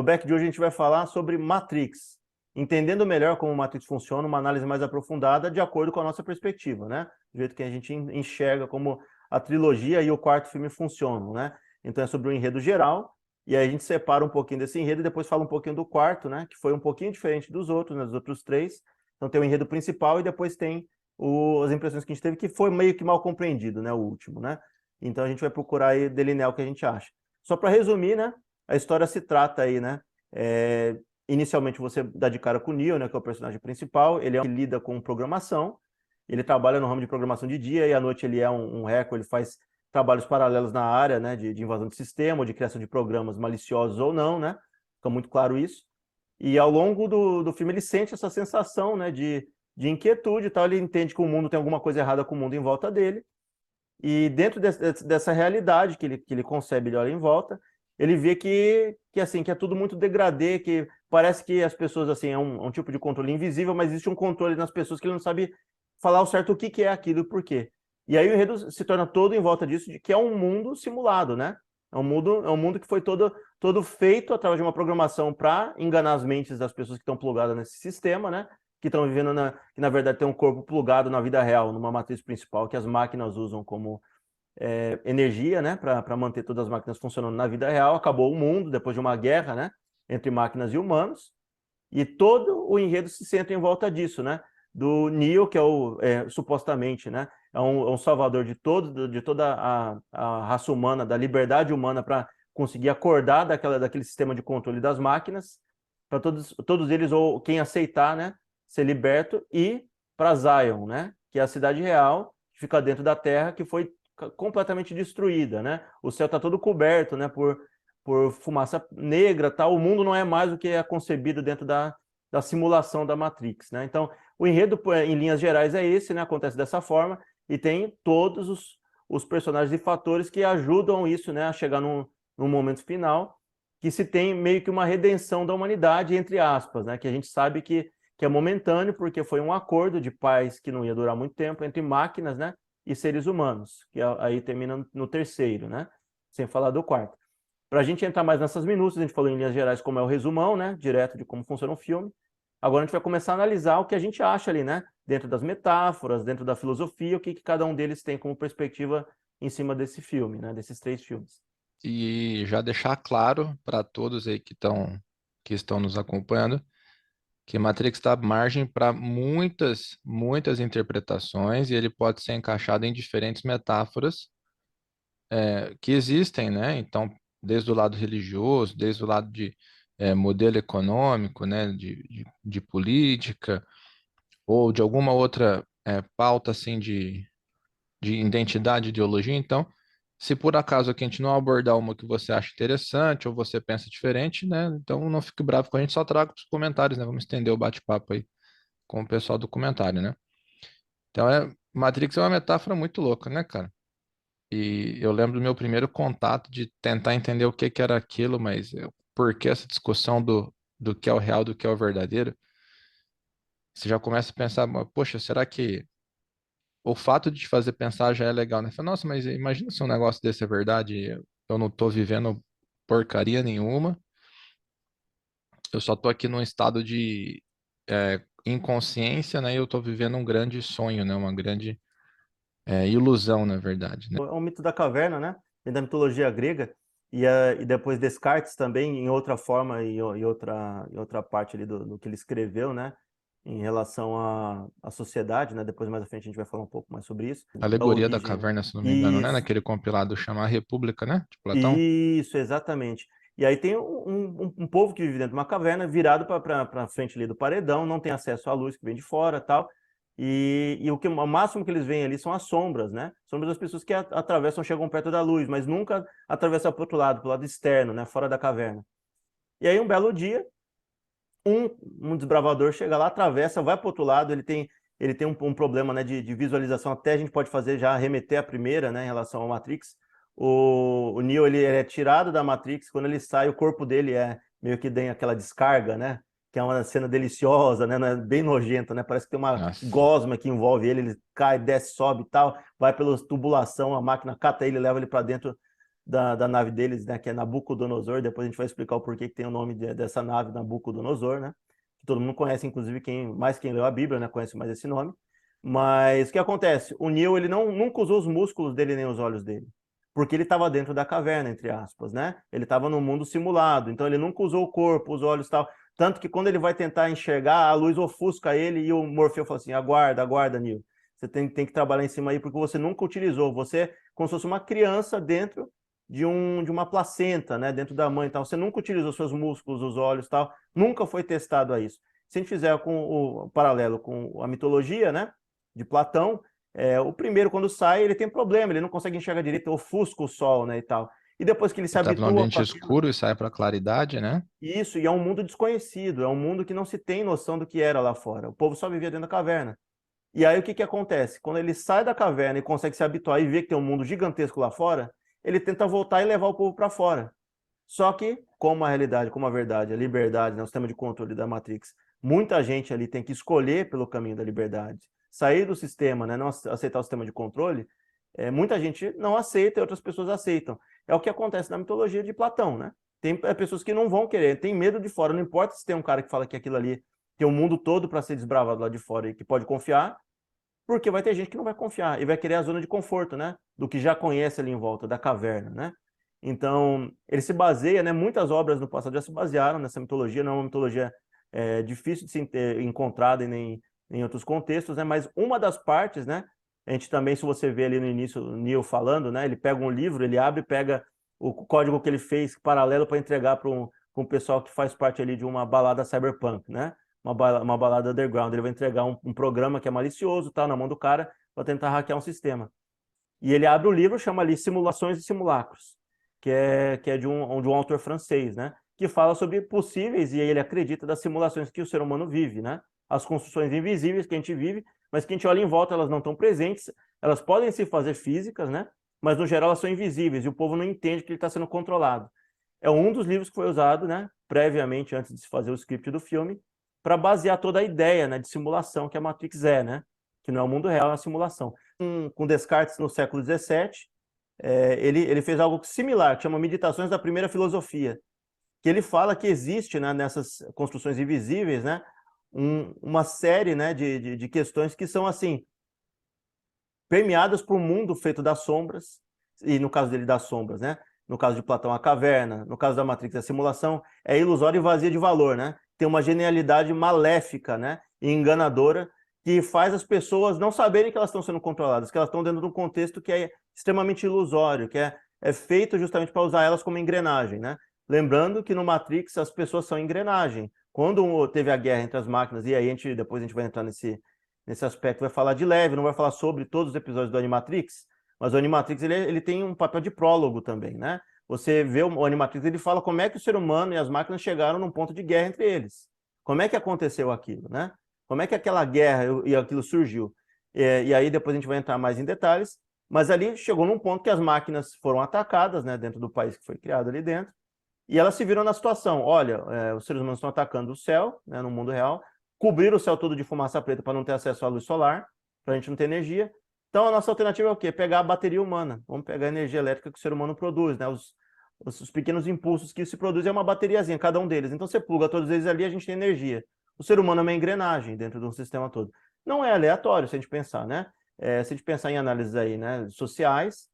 Back de hoje a gente vai falar sobre Matrix, entendendo melhor como Matrix funciona, uma análise mais aprofundada de acordo com a nossa perspectiva, né? Do jeito que a gente enxerga como a trilogia e o quarto filme funcionam, né? Então é sobre o enredo geral, e aí a gente separa um pouquinho desse enredo e depois fala um pouquinho do quarto, né? Que foi um pouquinho diferente dos outros, né? Dos outros três. Então tem o enredo principal e depois tem as impressões que a gente teve, que foi meio que mal compreendido, né? O último, né? Então a gente vai procurar aí delinear o que a gente acha. Só para resumir, né? A história se trata aí, né? Inicialmente você dá de cara com o Neo, né? Que é o personagem principal. Ele é um que lida com programação. Ele trabalha no ramo de programação de dia e à noite ele é um hacker, ele faz trabalhos paralelos na área, né? De invasão de sistema ou de criação de programas maliciosos ou não, né? Fica muito claro isso. E ao longo do filme ele sente essa sensação, né? De inquietude e tal. Ele entende que o mundo tem alguma coisa errada com o mundo em volta dele. E dentro dessa realidade que ele concebe, ele olha em volta, ele vê assim, que é tudo muito degradê, que parece que as pessoas, assim, é um tipo de controle invisível, mas existe um controle nas pessoas que ele não sabe falar ao certo o que é aquilo e por quê. E aí o enredo se torna todo em volta disso, de que é um mundo simulado, né? É um mundo que foi todo feito através de uma programação para enganar as mentes das pessoas que estão plugadas nesse sistema, né? Que estão vivendo, que na verdade tem um corpo plugado na vida real, numa matriz principal que as máquinas usam como energia, né, para manter todas as máquinas funcionando na vida real. Acabou o mundo depois de uma guerra, né, entre máquinas e humanos, e todo o enredo se centra em volta disso, né, do Neo, que é supostamente, né, é um salvador de toda a raça humana, da liberdade humana, para conseguir acordar daquele sistema de controle das máquinas, para todos eles, ou quem aceitar, né, ser liberto, e para Zion, né, que é a cidade real, que fica dentro da Terra, que foi completamente destruída, né? O céu está todo coberto, né, por fumaça negra, tal. O mundo não é mais o que é concebido dentro da simulação da Matrix, né? Então, o enredo, em linhas gerais, é esse, né? Acontece dessa forma e tem todos os personagens e fatores que ajudam isso, né, a chegar num momento final, que se tem meio que uma redenção da humanidade, entre aspas, né? Que a gente sabe que é momentâneo, porque foi um acordo de paz que não ia durar muito tempo entre máquinas, né, e seres humanos, que aí termina no terceiro, né? Sem falar do quarto. Para a gente entrar mais nessas minúcias, a gente falou em linhas gerais como é o resumão, né? Direto de como funciona o filme. Agora a gente vai começar a analisar o que a gente acha ali, né? Dentro das metáforas, dentro da filosofia, o que cada um deles tem como perspectiva em cima desse filme, né? Desses três filmes. E já deixar claro para todos aí que estão nos acompanhando que Matrix dá margem para muitas interpretações e ele pode ser encaixado em diferentes metáforas que existem, né? Então, desde o lado religioso, desde o lado de modelo econômico, né? De política ou de alguma outra pauta assim de identidade, ideologia. Então, se por acaso aqui a gente não abordar uma que você acha interessante ou você pensa diferente, né? Então não fique bravo com a gente, só traga para os comentários, né? Vamos estender o bate-papo aí com o pessoal do comentário, né? Então, Matrix é uma metáfora muito louca, né, cara? E eu lembro do meu primeiro contato de tentar entender o que que era aquilo, mas por que essa discussão do que é o real, do que é o verdadeiro? Você já começa a pensar, poxa, será que o fato de te fazer pensar já é legal, né? Fala, nossa, mas imagina se um negócio desse é verdade, eu não tô vivendo porcaria nenhuma, eu só tô aqui num estado de inconsciência, né? E eu tô vivendo um grande sonho, né? Uma grande ilusão, na verdade, né? É um mito da caverna, né? Dentro da mitologia grega, e depois Descartes também, em outra forma e outra parte ali do que ele escreveu, né? Em relação à sociedade, né? Depois, mais à frente, a gente vai falar um pouco mais sobre isso. A Alegoria da origem. caverna, se não me engano, né? Isso, Naquele compilado chamar República, né? De Platão. isso, exatamente. E aí tem um povo que vive dentro de uma caverna, virado para frente ali do paredão, não tem acesso à luz que vem de fora, tal. E o máximo que eles veem ali são as sombras, né? Sombras das pessoas que atravessam, chegam perto da luz, mas nunca atravessam para o outro lado, para o lado externo, né? Fora da caverna. E aí um belo dia, um desbravador chega lá, atravessa, vai para o outro lado, ele tem um problema, né, de visualização, até a gente pode fazer já remeter à primeira, né, em relação ao Matrix. O Neo ele é tirado da Matrix, quando ele sai, o corpo dele meio que tem aquela descarga, né, que é uma cena deliciosa, né, bem nojenta, né, parece que tem uma Nossa. gosma que envolve ele cai, desce, sobe e tal, vai pela tubulação, a máquina cata ele, leva ele para dentro da nave deles, né, que é Nabucodonosor. Depois a gente vai explicar o porquê que tem o nome dessa nave, Nabucodonosor, né? Que todo mundo conhece, inclusive quem leu a Bíblia, né, conhece mais esse nome. Mas o que acontece? O Neo, ele nunca usou os músculos dele nem os olhos dele, porque ele estava dentro da caverna, entre aspas, né? Ele estava no mundo simulado, então ele nunca usou o corpo, os olhos e tal. Tanto que quando ele vai tentar enxergar, a luz ofusca ele e o Morfeu fala assim: aguarda, aguarda, Neo. Você tem que trabalhar em cima aí, porque você nunca utilizou. Você é como se fosse uma criança dentro de uma placenta, né? Dentro da mãe e tal. Você nunca utilizou seus músculos, os olhos e tal. Nunca foi testado a isso. Se a gente fizer com o paralelo com a mitologia, né? De Platão, o primeiro, quando sai, ele tem problema, ele não consegue enxergar direito, ofusca o sol, né? E tal. E depois que ele se Ele estava num habitua com ambiente aquilo. escuro e sai para a claridade, né? Isso, e é um mundo desconhecido, é um mundo que não se tem noção do que era lá fora. O povo só vivia dentro da caverna. E aí o que acontece? Quando ele sai da caverna e consegue se habituar e ver que tem um mundo gigantesco lá fora, ele tenta voltar e levar o povo para fora. Só que, como a realidade, como a verdade, a liberdade, né, o sistema de controle da Matrix, muita gente ali tem que escolher pelo caminho da liberdade, sair do sistema, né, não aceitar o sistema de controle. Muita gente não aceita e outras pessoas aceitam. É o que acontece na mitologia de Platão, né? Tem pessoas que não vão querer, tem medo de fora. Não importa se tem um cara que fala que aquilo ali tem o mundo todo para ser desbravado lá de fora e que pode confiar, porque vai ter gente que não vai confiar e vai querer a zona de conforto, né? Do que já conhece ali em volta, da caverna, né? Então, ele se baseia, né? Muitas obras no passado já se basearam nessa mitologia, não é uma mitologia difícil de ser encontrada em outros contextos, né? Mas uma das partes, né? A gente também, se você vê ali no início o Neo falando, né? Ele pega um livro, ele abre e pega o código que ele fez paralelo para entregar para um pessoal que faz parte ali de uma balada cyberpunk, né? Uma balada underground. Ele vai entregar um programa que é malicioso, tá, na mão do cara, para tentar hackear um sistema. E ele abre o livro, chama ali Simulações e Simulacros, que é de um autor francês, né? Que fala sobre possíveis, e ele acredita, das simulações que o ser humano vive, né? As construções invisíveis que a gente vive, mas que a gente olha em volta, elas não estão presentes, elas podem se fazer físicas, né? Mas no geral elas são invisíveis, e o povo não entende que ele está sendo controlado. É um dos livros que foi usado, né? Previamente, antes de se fazer o script do filme, para basear toda a ideia, né, de simulação que a Matrix é, né? Que não é o mundo real, é uma simulação. Com Descartes no século XVII, ele fez algo similar, que chama Meditações da Primeira Filosofia, que ele fala que existe, né, nessas construções invisíveis, né, uma série, né, de questões que são assim permeadas por um mundo feito das sombras, e no caso dele das sombras, né? No caso de Platão, a caverna, no caso da Matrix, a simulação é ilusória e vazia de valor, né? Tem uma genialidade maléfica, né, e enganadora, que faz as pessoas não saberem que elas estão sendo controladas, que elas estão dentro de um contexto que é extremamente ilusório, que é feito justamente para usar elas como engrenagem, né? Lembrando que no Matrix as pessoas são engrenagem. Quando teve a guerra entre as máquinas, e aí depois a gente vai entrar nesse aspecto, vai falar de leve, não vai falar sobre todos os episódios do Animatrix, mas o Animatrix ele tem um papel de prólogo também, né? Você vê o Animatrix, ele fala como é que o ser humano e as máquinas chegaram num ponto de guerra entre eles. Como é que aconteceu aquilo, né? Como é que aquela guerra e aquilo surgiu? E aí depois a gente vai entrar mais em detalhes, mas ali chegou num ponto que as máquinas foram atacadas, né, dentro do país que foi criado ali dentro, e elas se viram na situação, olha, os seres humanos estão atacando o céu, né, no mundo real, cobriram o céu todo de fumaça preta para não ter acesso à luz solar, para a gente não ter energia. Então a nossa alternativa é o quê? Pegar a bateria humana. Vamos pegar a energia elétrica que o ser humano produz, né? Os pequenos impulsos que se produzem é uma bateriazinha, cada um deles. Então você pluga todos eles ali, a gente tem energia. O ser humano é uma engrenagem dentro de um sistema todo. Não é aleatório se a gente pensar, né? Se a gente pensar em análises aí, né, sociais,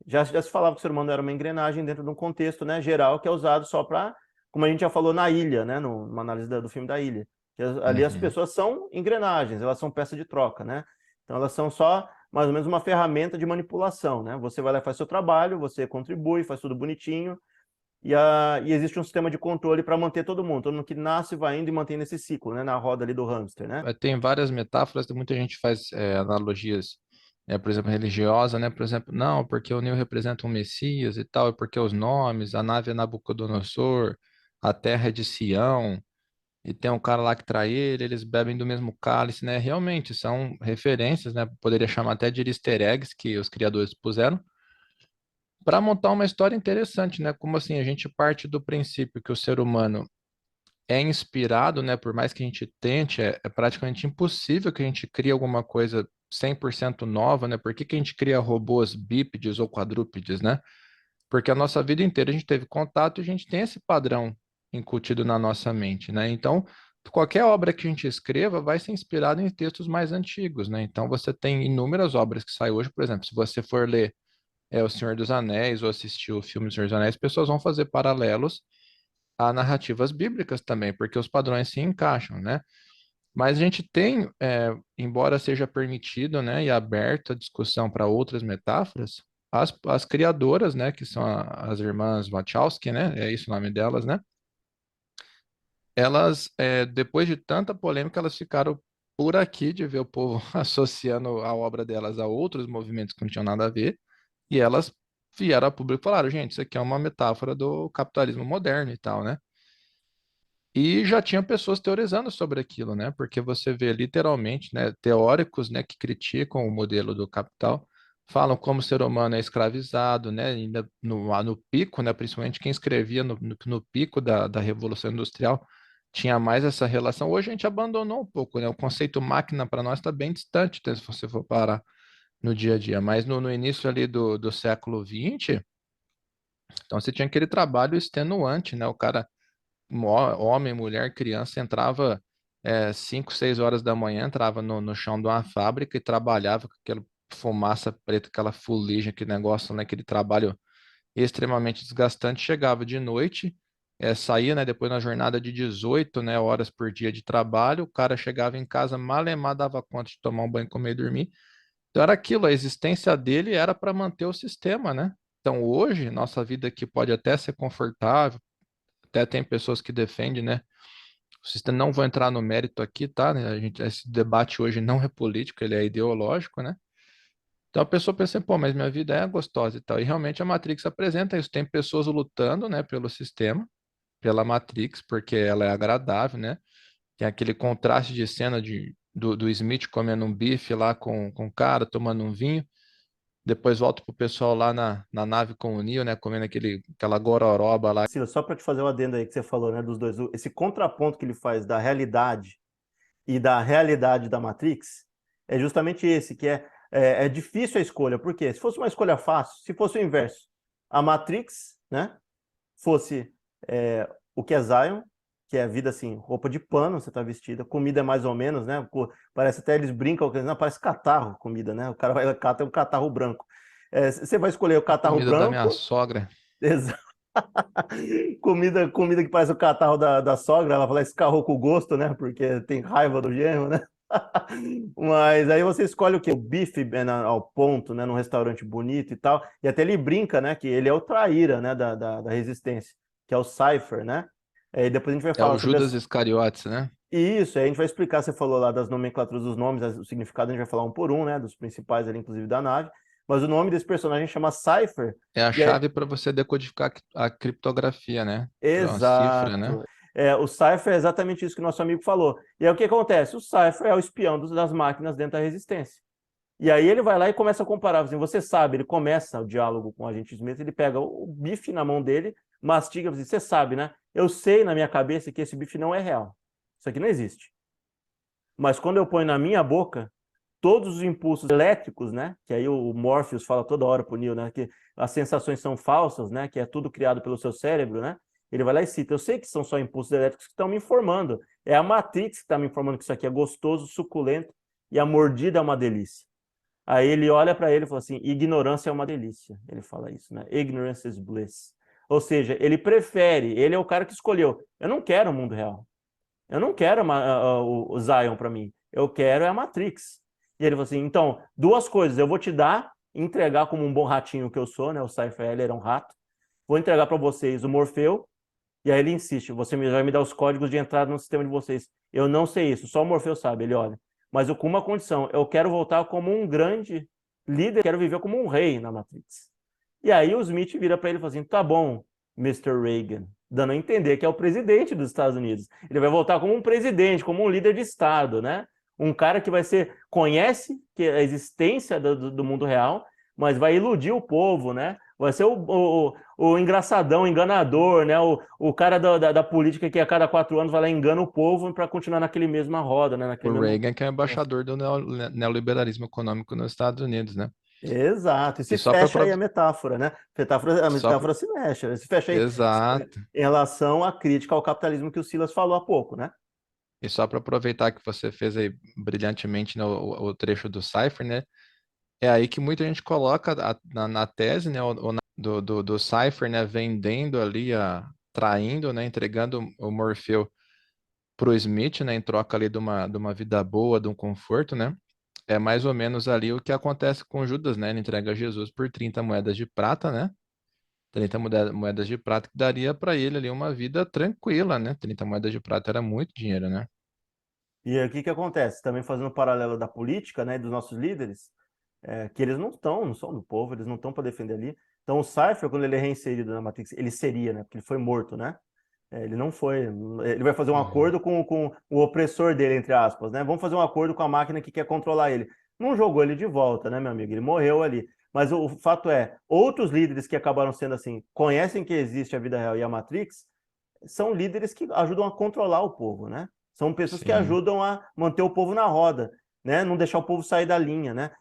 já se falava que o ser humano era uma engrenagem dentro de um contexto, né, geral, que é usado só para, como a gente já falou na Ilha, né, numa análise do filme da Ilha, que ali as pessoas são engrenagens, elas são peça de troca, né? Então elas são só mais ou menos uma ferramenta de manipulação, né? Você vai lá e faz seu trabalho, você contribui, faz tudo bonitinho, e existe um sistema de controle para manter todo mundo que nasce, vai indo e mantém nesse ciclo, né, na roda ali do hamster, né? Tem várias metáforas, muita gente faz analogias, por exemplo, religiosa, né? Por exemplo, não, porque o Neo representa um Messias e tal, e porque os nomes, a nave é Nabucodonosor, a terra é de Sião, e tem um cara lá que trai ele, eles bebem do mesmo cálice, né? Realmente são referências, né? Poderia chamar até de easter eggs que os criadores puseram para montar uma história interessante, né? Como assim, a gente parte do princípio que o ser humano é inspirado, né? Por mais que a gente tente, é praticamente impossível que a gente crie alguma coisa 100% nova, né? Por que que a gente cria robôs bípedes ou quadrúpedes, né? porque a nossa vida inteira a gente teve contato e a gente tem esse padrão incutido na nossa mente, né? Então, qualquer obra que a gente escreva vai ser inspirada em textos mais antigos, né? Então, você tem inúmeras obras que saem hoje, por exemplo, se você for ler O Senhor dos Anéis ou assistir o filme O Senhor dos Anéis, pessoas vão fazer paralelos a narrativas bíblicas também, porque os padrões se encaixam, né? Mas a gente tem, embora seja permitido, né, e aberto a discussão para outras metáforas, as criadoras, né, que são as irmãs Wachowski, né, é isso o nome delas, né? Elas, depois de tanta polêmica, elas ficaram por aqui de ver o povo associando a obra delas a outros movimentos que não tinham nada a ver, e elas vieram a público e falaram, gente, isso aqui é uma metáfora do capitalismo moderno e tal, né? E já tinha pessoas teorizando sobre aquilo, né? Porque você vê literalmente, né, teóricos, né, que criticam o modelo do capital, falam como o ser humano é escravizado, né? Ainda no pico, né? Principalmente quem escrevia no pico da Revolução Industrial tinha mais essa relação. Hoje a gente abandonou um pouco, né? O conceito máquina para nós está bem distante, né, se você for parar no dia a dia. Mas no início ali do século XX, então você tinha aquele trabalho extenuante, né? O cara homem, mulher, criança, entrava 5, 6 horas da manhã, entrava no chão de uma fábrica e trabalhava com aquela fumaça preta, aquela fuligem, aquele negócio, né, aquele trabalho extremamente desgastante. Chegava de noite, saía, né, depois na jornada de 18, né, horas por dia de trabalho, o cara chegava em casa, malemar dava conta de tomar um banho, comer e dormir. Então era aquilo, a existência dele era para manter o sistema, né? Então hoje, nossa vida aqui pode até ser confortável, até tem pessoas que defendem, né? O sistema, não vou entrar no mérito aqui, tá? Né? Esse debate hoje não é político, ele é ideológico, né? Então a pessoa pensa, pô, mas minha vida é gostosa e tal. E realmente a Matrix apresenta isso. Tem pessoas lutando, né, pelo sistema, pela Matrix, porque ela é agradável, né? Tem aquele contraste de cena do Smith comendo um bife lá com o cara, tomando um vinho. Depois volta pro pessoal lá na nave com o Neo, né? Comendo aquela gororoba lá. Silas, só para te fazer o adendo aí que você falou, né, dos dois, esse contraponto que ele faz da realidade e da realidade da Matrix é justamente esse, que é difícil a escolha. Por quê? Se fosse uma escolha fácil, se fosse o inverso, a Matrix, né, fosse o que é Zion, que é a vida assim, roupa de pano, você tá vestida, comida mais ou menos, né? Parece até eles brincam, não, parece catarro comida, né? O cara vai cata um catarro branco. Você vai escolher o A catarro comida da minha branco, sogra. comida que parece o catarro da sogra, ela fala escarrou com gosto, né? Porque tem raiva do genro, né? Mas aí você escolhe o quê? O bife ao ponto, né? Num restaurante bonito e tal. E até ele brinca, né? Que ele é o traíra, né? Da resistência, que é o Cypher, né? E depois a gente vai É falar o sobre Judas Iscariotes, né? isso, aí a gente vai explicar, você falou lá das nomenclaturas dos nomes, o significado a gente vai falar um por um, né? Dos principais ali, inclusive, da nave. Mas o nome desse personagem chama Cypher. É a E é, chave para você decodificar a criptografia, né? Que é uma cifra, né? Exato. O Cypher é exatamente isso que o nosso amigo falou. E aí o que acontece? O Cypher é o espião das máquinas dentro da resistência. E aí ele vai lá e começa a comparar. Assim, você sabe, ele começa o diálogo com o agente Smith, ele pega o bife na mão dele, mastiga, assim, você sabe, né? Eu sei na minha cabeça que esse bife não é real. Isso aqui não existe. Mas quando eu ponho na minha boca, todos os impulsos elétricos, né? Que aí o Morpheus fala toda hora pro Neo, né? Que as sensações são falsas, né? Que é tudo criado pelo seu cérebro, né? Ele vai lá e cita: eu sei que são só impulsos elétricos que estão me informando. É a Matrix que está me informando que isso aqui é gostoso, suculento e a mordida é uma delícia. Aí ele olha para ele e fala assim: ignorância é uma delícia. Ele fala isso, né? Ignorance is bliss. Ou seja, ele prefere, ele é o cara que escolheu. Eu não quero o mundo real. Eu não quero o Zion para mim. Eu quero a Matrix. E ele falou assim: então, duas coisas. Eu vou te dar, entregar como um bom ratinho que eu sou, né? O Cypher era um rato. Vou entregar para vocês o Morfeu. E aí ele insiste: você vai me dar os códigos de entrada no sistema de vocês. Eu não sei isso, só o Morfeu sabe. Ele olha. Mas eu, com uma condição: eu quero voltar como um grande líder, quero viver como um rei na Matrix. E aí o Smith vira para ele e fala assim: tá bom, Mr. Reagan, dando a entender que é o presidente dos Estados Unidos. Ele vai voltar como um presidente, como um líder de Estado, né? Um cara que conhece que a existência do mundo real, mas vai iludir o povo, né? Vai ser o engraçadão, enganador, né? O cara da política que a cada 4 anos vai lá e engana o povo para continuar naquele mesma roda, né? O Naquele mesmo. Reagan, que é embaixador do neoliberalismo econômico nos Estados Unidos, né? Exato, e E se só para fecha aí a metáfora, né? A só metáfora se mexe, se fecha aí exato. em relação à crítica ao capitalismo que o Silas falou há pouco, né? E só para aproveitar que você fez aí brilhantemente o trecho do Cypher, né? É aí que muita gente coloca na tese, né? Do Cypher, né? Vendendo ali, traindo, né? Entregando o Morfeu pro Smith, né? Em troca ali de uma vida boa, de um conforto, né? É mais ou menos ali o que acontece com Judas, né? Ele entrega Jesus por 30 moedas de prata, né? 30 moedas de prata que daria para ele ali uma vida tranquila, né? 30 moedas de prata era muito dinheiro, né? E aí, o que que acontece? Também fazendo um paralelo da política, né, dos nossos líderes, que eles não são do povo, eles não estão para defender ali. Então o Cypher, quando ele é reinserido na Matrix, ele seria, né, porque ele foi morto, né? Ele não foi, ele vai fazer um Uhum. acordo com o opressor dele, entre aspas, né? Vamos fazer um acordo com a máquina que quer controlar ele. Não jogou ele de volta, né, meu amigo? Ele morreu ali. Mas o fato é, outros líderes que acabaram sendo assim, conhecem que existe a vida real e a Matrix, são líderes que ajudam a controlar o povo, né? São pessoas que Sim, ajudam a manter o povo na roda, né? Não deixar o povo sair da linha, né?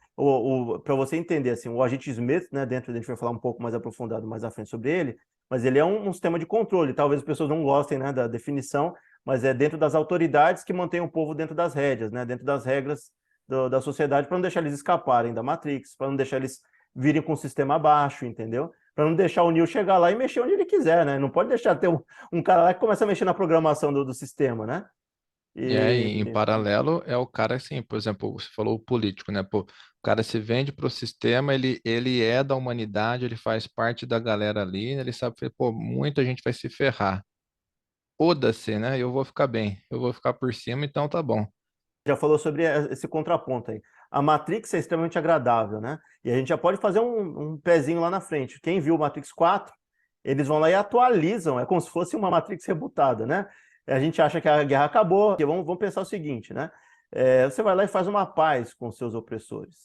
Para você entender, assim, o agente Smith, né? Dentro, a gente vai falar um pouco mais aprofundado mais à frente sobre ele, mas ele é um sistema de controle. Talvez as pessoas não gostem, né, da definição, mas é dentro das autoridades que mantém o povo dentro das rédeas, né? Dentro das regras da sociedade, para não deixar eles escaparem da Matrix, para não deixar eles virem com o sistema abaixo, entendeu? Para não deixar o Neo chegar lá e mexer onde ele quiser, né? Não pode deixar ter um cara lá que começa a mexer na programação do sistema, né? em E paralelo é o cara assim, por exemplo, você falou o político, né? Pô, o cara se vende pro sistema, ele é da humanidade, ele faz parte da galera ali, né? Ele sabe que, pô, muita gente vai se ferrar. Foda-se, né? Eu vou ficar bem, eu vou ficar por cima, então tá bom. já falou sobre esse contraponto aí. A Matrix é extremamente agradável, né? E a gente já pode fazer um pezinho lá na frente. Quem viu o Matrix 4, eles vão lá e atualizam, é como se fosse uma Matrix rebutada, né? A gente acha que a guerra acabou, porque vamos pensar o seguinte, né? Você vai lá e faz uma paz com os seus opressores.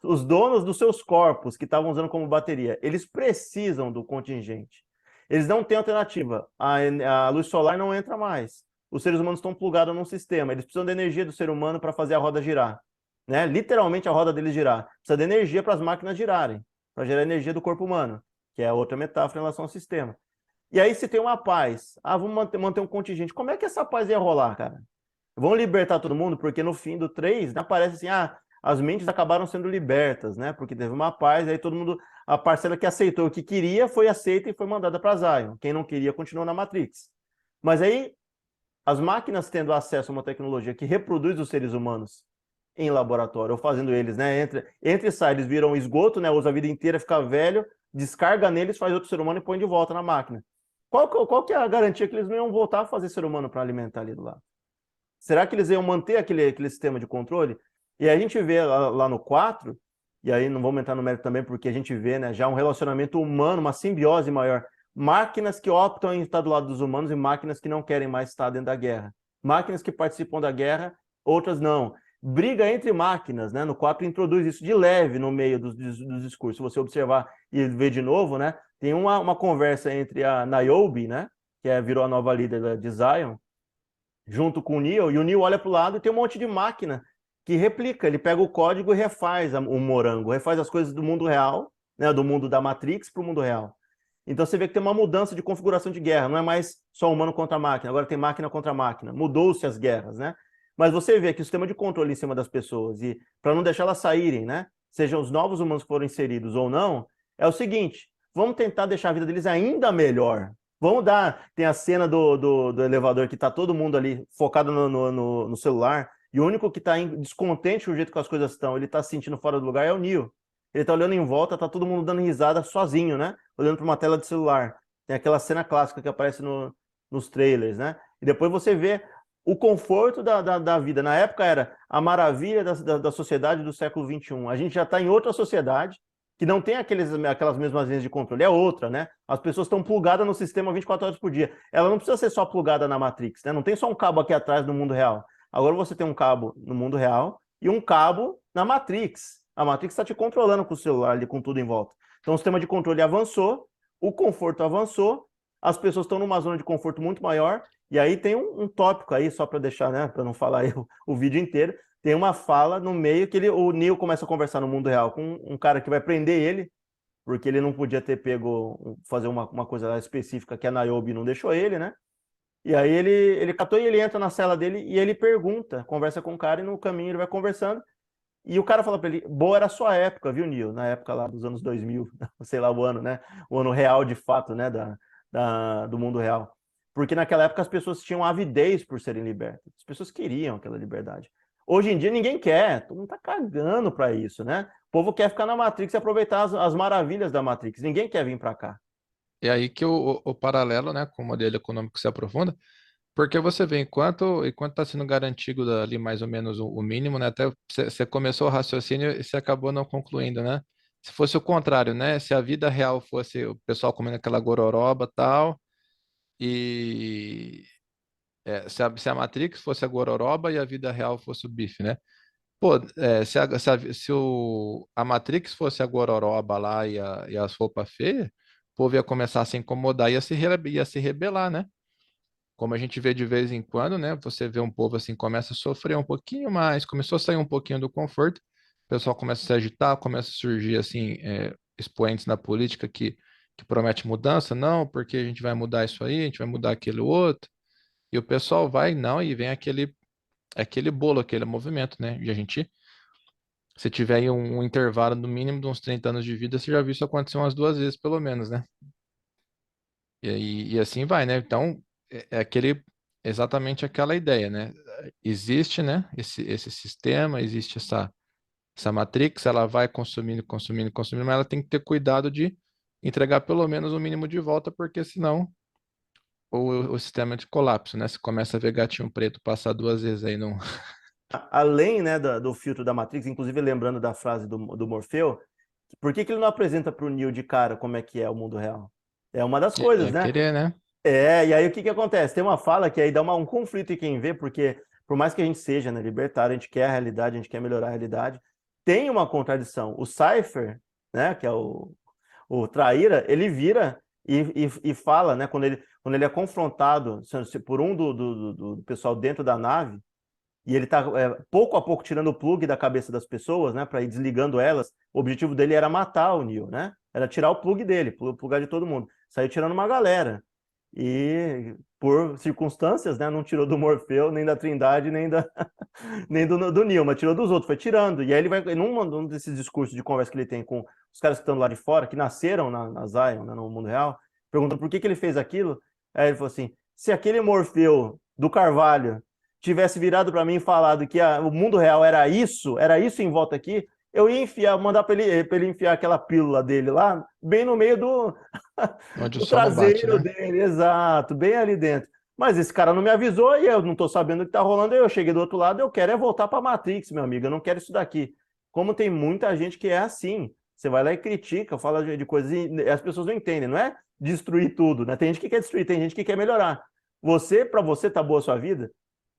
Os donos dos seus corpos que estavam usando como bateria, eles precisam do contingente. Eles não têm alternativa. A luz solar não entra mais. Os seres humanos estão plugados num sistema. Eles precisam da energia do ser humano para fazer a roda girar. Né? Literalmente a roda deles girar. Precisa de energia para as máquinas girarem, para gerar energia do corpo humano, que é outra metáfora em relação ao sistema. E aí se tem uma paz. Vamos manter um contingente. Como é que essa paz ia rolar, cara? Vão libertar todo mundo, porque no fim do 3 aparece assim, as mentes acabaram sendo libertas, né? Porque teve uma paz, aí todo mundo, a parcela que aceitou o que queria, foi aceita e foi mandada para Zion. Quem não queria continuou na Matrix. Mas aí, as máquinas tendo acesso a uma tecnologia que reproduz os seres humanos em laboratório, ou fazendo eles, né? Entre e sai, eles viram esgoto, né? Usa a vida inteira, fica velho, descarga neles, faz outro ser humano e põe de volta na máquina. Qual que é a garantia que eles não iam voltar a fazer ser humano para alimentar ali do lado? Será que eles iam manter aquele sistema de controle? E aí a gente vê lá no 4, e aí não vamos entrar no mérito também, porque a gente vê, né, já um relacionamento humano, uma simbiose maior. Máquinas que optam em estar do lado dos humanos e máquinas que não querem mais estar dentro da guerra. Máquinas que participam da guerra, outras não. Briga entre máquinas, né? No 4 introduz isso de leve no meio dos discursos. Se você observar e ver de novo, né? Tem uma conversa entre a Niobe, né? Virou a nova líder de Zion, junto com o Neo, e o Neo olha para o lado e tem um monte de máquina que replica. Ele pega o código e refaz o morango, refaz as coisas do mundo real, né, do mundo da Matrix para o mundo real. Então você vê que tem uma mudança de configuração de guerra, não é mais só humano contra máquina, agora tem máquina contra máquina. Mudou-se as guerras, né? Mas você vê que o sistema de controle em cima das pessoas, e para não deixar elas saírem, né? Sejam os novos humanos que foram inseridos ou não, é o seguinte: vamos tentar deixar a vida deles ainda melhor. Vamos dar. Tem a cena do elevador que tá todo mundo ali focado no celular, e o único que tá descontente com o jeito que as coisas estão, ele tá se sentindo fora do lugar, é o Neo. Ele tá olhando em volta, tá todo mundo dando risada sozinho, né? Olhando para uma tela de celular. Tem aquela cena clássica que aparece nos trailers, né? E depois você vê o conforto da vida. Na época era a maravilha da sociedade do século XXI. A gente já está em outra sociedade que não tem aquelas mesmas linhas de controle. É outra, né? As pessoas estão plugadas no sistema 24 horas por dia. Ela não precisa ser só plugada na Matrix, né? Não tem só um cabo aqui atrás no mundo real. Agora você tem um cabo no mundo real e um cabo na Matrix. A Matrix está te controlando com o celular ali, com tudo em volta. Então o sistema de controle avançou, o conforto avançou, as pessoas estão numa zona de conforto muito maior, e aí tem um tópico aí, só para deixar, né, para não falar aí o vídeo inteiro, tem uma fala no meio que o Neo começa a conversar no mundo real com um cara que vai prender ele, porque ele não podia ter pego, fazer uma coisa específica que a Niobe não deixou ele, né? E aí ele catou e ele entra na cela dele e ele pergunta, conversa com o cara e no caminho ele vai conversando. E o cara fala pra ele, boa era a sua época, viu, Neo? Na época lá dos anos 2000, sei lá o ano, né? O ano real de fato, né? Do mundo real. Porque naquela época as pessoas tinham avidez por serem libertas. As pessoas queriam aquela liberdade. Hoje em dia ninguém quer, todo mundo tá cagando pra isso, né? O povo quer ficar na Matrix e aproveitar as maravilhas da Matrix. Ninguém quer vir pra cá. E aí que o paralelo, né, com o modelo econômico se aprofunda, porque você vê, enquanto está sendo garantido ali mais ou menos o mínimo, né, até você começou o raciocínio e você acabou não concluindo, né? Se fosse o contrário, né, se a vida real fosse o pessoal comendo aquela gororoba e tal, e se a Matrix fosse a gororoba e a vida real fosse o bife, né? Pô, se a Matrix fosse a gororoba lá e as roupas feias, o povo ia começar a se incomodar e ia se rebelar, né? Como a gente vê de vez em quando, né? Você vê um povo assim, começa a sofrer um pouquinho mais, começou a sair um pouquinho do conforto, o pessoal começa a se agitar, começa a surgir assim, expoentes na política que promete mudança, não, porque a gente vai mudar isso aí, a gente vai mudar aquele outro, e o pessoal vai, não, e vem aquele bolo, aquele movimento, né? E a gente, se tiver aí um intervalo no mínimo de uns 30 anos de vida, você já viu isso acontecer umas duas vezes, pelo menos, né? E assim vai, né? Então, exatamente aquela ideia, né? Existe, né? Esse sistema, existe essa matrix, ela vai consumindo, consumindo, consumindo, mas ela tem que ter cuidado de entregar pelo menos o mínimo de volta, porque senão o sistema é de colapso, né? Você começa a ver gatinho preto passar duas vezes aí no. Além, né, do filtro da Matrix, inclusive lembrando da frase do Morfeu, por que ele não apresenta para o Neo de cara como é que é o mundo real? É uma das coisas, É né? querer, né? E aí o que acontece? Tem uma fala que aí dá um conflito em quem vê, porque por mais que a gente seja, né, libertário, a gente quer a realidade, a gente quer melhorar a realidade, tem uma contradição. O Cypher, né, que é o Traíra, ele vira e fala, né, quando ele é confrontado por um do pessoal dentro da nave, e ele tá pouco a pouco tirando o plug da cabeça das pessoas, né, para ir desligando elas. O objetivo dele era matar o Neo, né? Era tirar o plug dele, plugar de todo mundo. Saiu tirando uma galera. E por circunstâncias, né, não tirou do Morfeu, nem da Trindade, nem do Neo, mas tirou dos outros, foi tirando. E aí ele vai, num desses discursos de conversa que ele tem com os caras que estão lá de fora, que nasceram na Zion, né, no mundo real, perguntando por que ele fez aquilo. Aí ele falou assim: se aquele Morfeu do Carvalho tivesse virado para mim e falado que o mundo real era isso em volta aqui, eu ia mandar para ele enfiar aquela pílula dele lá, bem no meio Onde o do sol não bate, traseiro né? dele, exato, bem ali dentro. Mas esse cara não me avisou e eu não estou sabendo o que está rolando. Eu cheguei do outro lado, eu quero é voltar para a Matrix, meu amigo, eu não quero isso daqui. Como tem muita gente que é assim, você vai lá e critica, fala de coisas e as pessoas não entendem, não é destruir tudo, né? Tem gente que quer destruir, tem gente que quer melhorar. Para você tá boa a sua vida,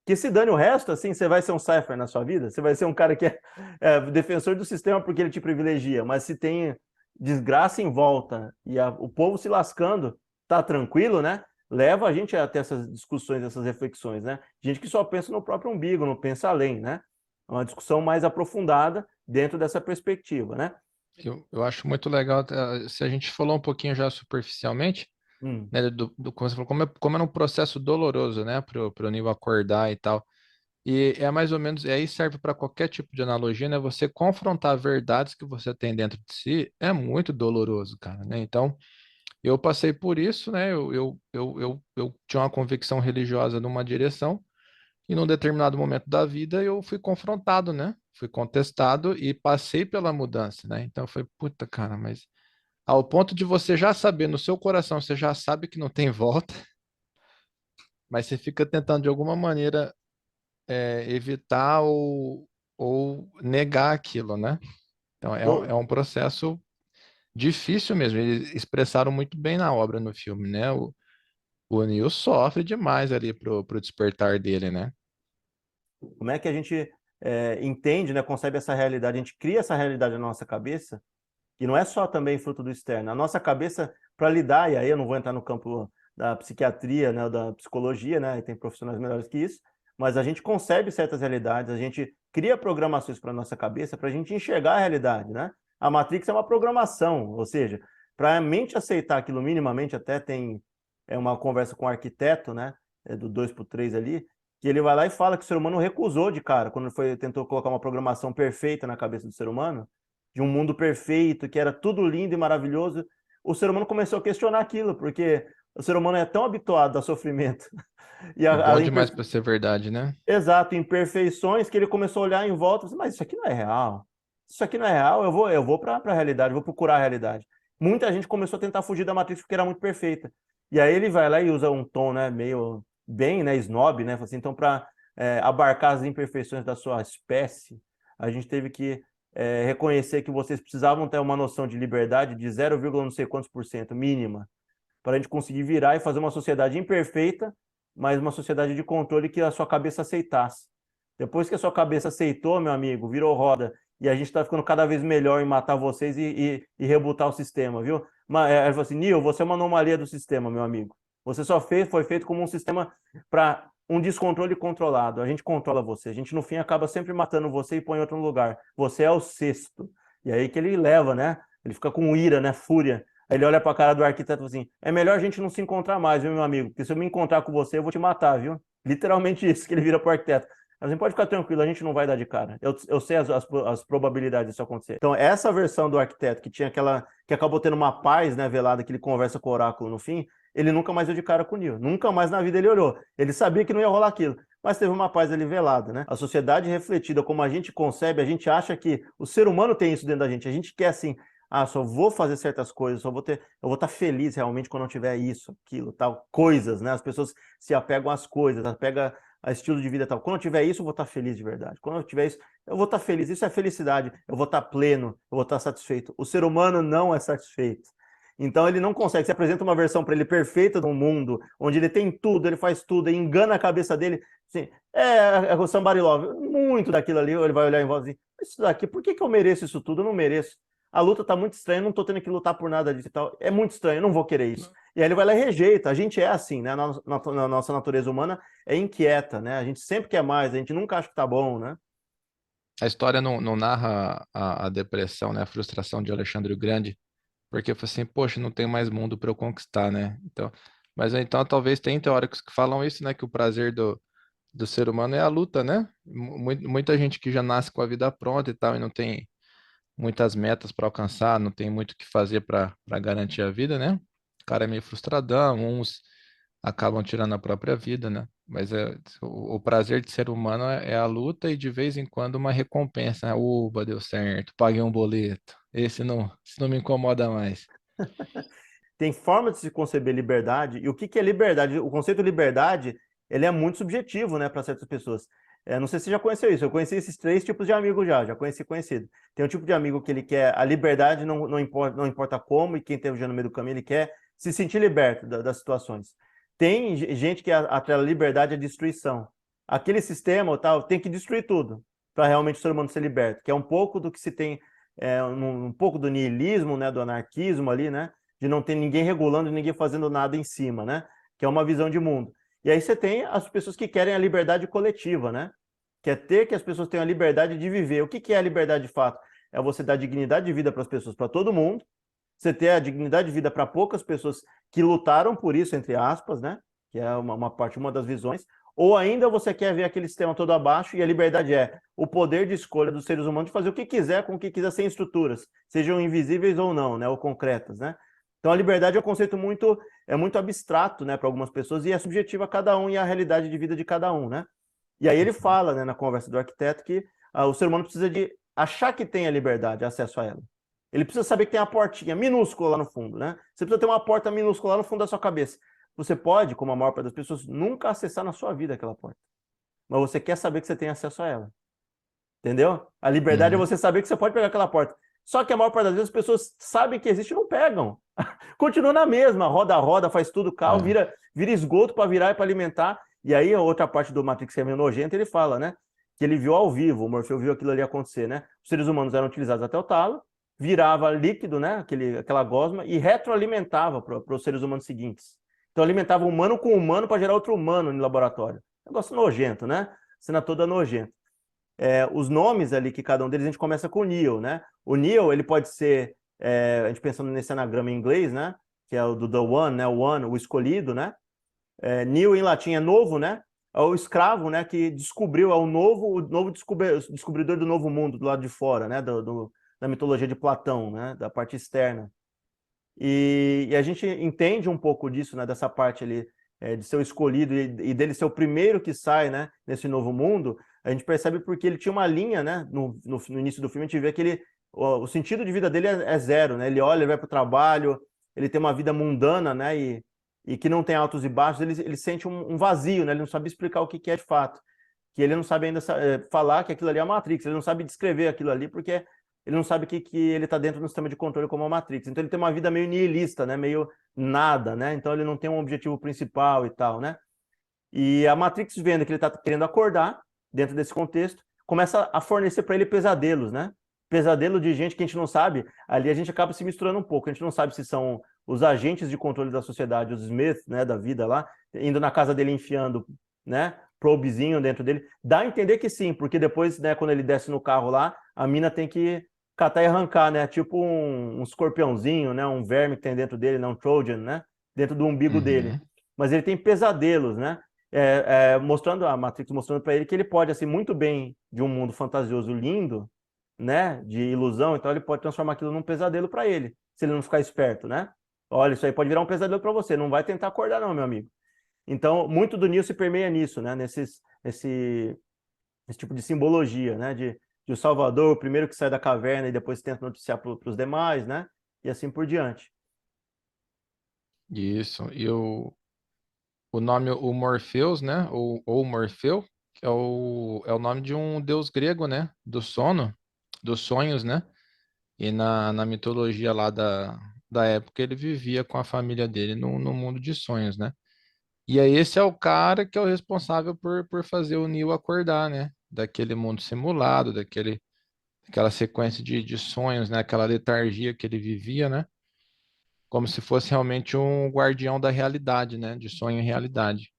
que se dane o resto, assim, você vai ser um Cypher na sua vida, você vai ser um cara que é defensor do sistema porque ele te privilegia, mas se tem desgraça em volta e o povo se lascando, tá tranquilo, né? Leva a gente a ter essas discussões, essas reflexões, né? Gente que só pensa no próprio umbigo, não pensa além, né? É uma discussão mais aprofundada dentro dessa perspectiva, né? Eu acho muito legal, se a gente falou um pouquinho já superficialmente, Hum. né, como você falou, como é um processo doloroso, né, pro Neo acordar e tal. E é mais ou menos, e aí serve para qualquer tipo de analogia, né? Você confrontar verdades que você tem dentro de si é muito doloroso, cara, né? Então, eu passei por isso, né? Eu tinha uma convicção religiosa numa direção, e num determinado momento da vida eu fui confrontado, né? Fui contestado e passei pela mudança, né? Então foi, puta, cara, mas ao ponto de você já saber no seu coração, você já sabe que não tem volta, mas você fica tentando de alguma maneira evitar ou negar aquilo, né? Então é um processo difícil mesmo. Eles expressaram muito bem na obra, no filme, né? O Neo sofre demais ali pro despertar dele, né? Como é que a gente entende, né, concebe essa realidade? A gente cria essa realidade na nossa cabeça, que não é só também fruto do externo. A nossa cabeça, para lidar, e aí eu não vou entrar no campo da psiquiatria, né, da psicologia, né, e tem profissionais melhores que isso, mas a gente concebe certas realidades, a gente cria programações para nossa cabeça para a gente enxergar a realidade, né? A Matrix é uma programação, ou seja, para a mente aceitar aquilo minimamente, até tem uma conversa com o arquiteto, né? Do 2 por 3 ali, que ele vai lá e fala que o ser humano recusou de cara, quando tentou colocar uma programação perfeita na cabeça do ser humano, de um mundo perfeito, que era tudo lindo e maravilhoso, o ser humano começou a questionar aquilo, porque o ser humano é tão habituado a sofrimento e É bom demais para ser verdade, né? exato, imperfeições, que ele começou a olhar em volta, e disse, mas isso aqui não é real. Isso aqui não é real, eu vou para a realidade, vou procurar a realidade. Muita gente começou a tentar fugir da Matrix porque era muito perfeita. E aí ele vai lá e usa um tom, né, meio bem, né, snob, né, fala assim, então para abarcar as imperfeições da sua espécie, a gente teve que reconhecer que vocês precisavam ter uma noção de liberdade de 0, não sei quantos por cento mínima, para a gente conseguir virar e fazer uma sociedade imperfeita, mas uma sociedade de controle que a sua cabeça aceitasse. Depois que a sua cabeça aceitou, meu amigo, virou roda, e a gente está ficando cada vez melhor em matar vocês e rebutar o sistema, viu? Mas ele falou assim, Neo, você é uma anomalia do sistema, meu amigo. Você só foi feito como um sistema para um descontrole controlado. A gente controla você. A gente, no fim, acaba sempre matando você e põe em outro lugar. Você é o sexto. E aí que ele leva, né? Ele fica com ira, né? Fúria. Aí ele olha para a cara do arquiteto e fala assim, é melhor a gente não se encontrar mais, viu, meu amigo? Porque se eu me encontrar com você, eu vou te matar, viu? Literalmente isso que ele vira para o arquiteto. Mas pode ficar tranquilo, a gente não vai dar de cara. Eu sei as probabilidades disso acontecer. Então, essa versão do arquiteto, que tinha que acabou tendo uma paz, né, velada, que ele conversa com o oráculo no fim, ele nunca mais deu de cara com o Neo. Nunca mais na vida ele olhou. Ele sabia que não ia rolar aquilo. Mas teve uma paz ali velada, né? A sociedade refletida como a gente concebe, a gente acha que o ser humano tem isso dentro da gente. A gente quer, assim, só vou fazer certas coisas, eu vou estar feliz realmente quando eu tiver isso, aquilo, tal, coisas, né? As pessoas se apegam às coisas, apegam a estilo de vida tal. Quando eu tiver isso, eu vou estar feliz de verdade. Quando eu tiver isso, eu vou estar feliz. Isso é felicidade. Eu vou estar pleno, eu vou estar satisfeito. O ser humano não é satisfeito. Então ele não consegue. Você apresenta uma versão para ele perfeita do mundo, onde ele tem tudo, ele faz tudo, ele engana a cabeça dele. Assim, é o somebody love. Muito daquilo ali, ele vai olhar em volta e dizer, isso daqui, por que eu mereço isso tudo? Eu não mereço. A luta tá muito estranha, eu não tô tendo que lutar por nada disso e tal. É muito estranho, eu não vou querer isso. E aí ele vai lá e rejeita. A gente é assim, né? Na nossa natureza humana é inquieta, né? A gente sempre quer mais, a gente nunca acha que tá bom, né? A história não narra a depressão, né? A frustração de Alexandre o Grande, porque foi assim, poxa, não tem mais mundo para eu conquistar, né? Então, mas então talvez tem teóricos que falam isso, né? Que o prazer do ser humano é a luta, né? Muita gente que já nasce com a vida pronta e tal, e não tem muitas metas para alcançar, não tem muito o que fazer para garantir a vida, né? O cara é meio frustradão, uns acabam tirando a própria vida, né? Mas o prazer de ser humano é a luta e de vez em quando uma recompensa, né? Uba, deu certo, paguei um boleto. Esse não me incomoda mais. Tem forma de se conceber liberdade, e o que é liberdade? O conceito de liberdade, ele é muito subjetivo, né, para certas pessoas. Não sei se você já conheceu isso, eu conheci esses 3 tipos de amigos já conheci conhecido. Tem um tipo de amigo que ele quer a liberdade, não importa como, e quem esteja no meio do caminho, ele quer se sentir liberto das situações. Tem gente que atrela a liberdade à destruição. Aquele sistema ou tal tem que destruir tudo para realmente o ser humano ser liberto, que é um pouco do que se tem, um pouco do niilismo, né, do anarquismo ali, né, de não ter ninguém regulando, ninguém fazendo nada em cima, né? Que é uma visão de mundo. E aí você tem as pessoas que querem a liberdade coletiva, né? Quer ter que as pessoas tenham a liberdade de viver. O que é a liberdade de fato? É você dar dignidade de vida para as pessoas, para todo mundo. Você ter a dignidade de vida para poucas pessoas que lutaram por isso, entre aspas, né? Que é uma das visões. Ou ainda você quer ver aquele sistema todo abaixo e a liberdade é o poder de escolha dos seres humanos de fazer o que quiser com o que quiser sem estruturas, sejam invisíveis ou não, né? Ou concretas, né? Então a liberdade é um conceito muito abstrato, né, para algumas pessoas e é subjetivo a cada um e a realidade de vida de cada um, né? E aí ele fala, né, na conversa do arquiteto que o ser humano precisa de achar que tem a liberdade, acesso a ela. Ele precisa saber que tem uma portinha minúscula lá no fundo, né? Você precisa ter uma porta minúscula lá no fundo da sua cabeça. Você pode, como a maior parte das pessoas, nunca acessar na sua vida aquela porta. Mas você quer saber que você tem acesso a ela. Entendeu? A liberdade é Uhum. você saber que você pode pegar aquela porta. Só que a maior parte das vezes as pessoas sabem que existe e não pegam. Continua na mesma, roda a roda, faz tudo, carro, É. vira esgoto para virar e para alimentar. E aí a outra parte do Matrix que é meio nojenta, ele fala, né? Que ele viu ao vivo, o Morfeu viu aquilo ali acontecer, né? Os seres humanos eram utilizados até o talo, virava líquido, né? Aquela gosma, e retroalimentava para os seres humanos seguintes. Então alimentava humano com humano para gerar outro humano no laboratório. Negócio nojento, né? Cena toda nojenta. os nomes ali que cada um deles, a gente começa com o Neo, né? O Neo, ele pode ser, a gente pensando nesse anagrama em inglês, né? Que é o do The One, né? O One, o escolhido, né? Neo em latim é novo, né? É o escravo, né? Que descobriu, é o novo descobridor do novo mundo do lado de fora, né? Da mitologia de Platão, né? Da parte externa. E a gente entende um pouco disso, né? Dessa parte ali de ser o escolhido e dele ser o primeiro que sai, né? Nesse novo mundo. A gente percebe porque ele tinha uma linha, né? No início do filme a gente vê que o sentido de vida dele é zero, né? Ele olha, ele vai para o trabalho, ele tem uma vida mundana, né? E que não tem altos e baixos, ele sente um vazio, né? Ele não sabe explicar o que é de fato. Que ele não sabe ainda falar que aquilo ali é a Matrix, ele não sabe descrever aquilo ali, porque ele não sabe que ele está dentro do sistema de controle como a Matrix. Então ele tem uma vida meio nihilista, né? Meio nada, né? Então ele não tem um objetivo principal e tal, né? E a Matrix, vendo que ele está querendo acordar dentro desse contexto, começa a fornecer para ele pesadelos, né? Pesadelo de gente que a gente não sabe. Ali a gente acaba se misturando um pouco. A gente não sabe se são os agentes de controle da sociedade, os Smith, né, da vida lá, indo na casa dele enfiando, né, probezinho dentro dele. Dá a entender que sim, porque depois, né, quando ele desce no carro lá, a mina tem que catar e arrancar, né? Tipo um escorpiãozinho, né? Um verme que tem dentro dele, né? Um Trojan, né? Dentro do umbigo dele. Uhum. Mas ele tem pesadelos, né? Mostrando a Matrix, mostrando para ele que ele pode, assim, muito bem de um mundo fantasioso lindo, né? De ilusão, então ele pode transformar aquilo num pesadelo para ele, se ele não ficar esperto, né? Olha, isso aí pode virar um pesadelo para você, não vai tentar acordar não, meu amigo. Então, muito do Neo se permeia nisso, né? Esse tipo de simbologia, né? De o Salvador, o primeiro que sai da caverna e depois tenta noticiar para os demais, né? E assim por diante. Isso. E o nome, o Morpheus, né? Ou Morfeu, que é o nome de um deus grego, né? Do sono, dos sonhos, né? E na mitologia lá da época, ele vivia com a família dele no mundo de sonhos, né? E aí esse é o cara que é o responsável por fazer o Neo acordar, né? Daquele mundo simulado, aquela sequência de sonhos, né? Aquela letargia que ele vivia, né? Como se fosse realmente um guardião da realidade, né? De sonho em realidade.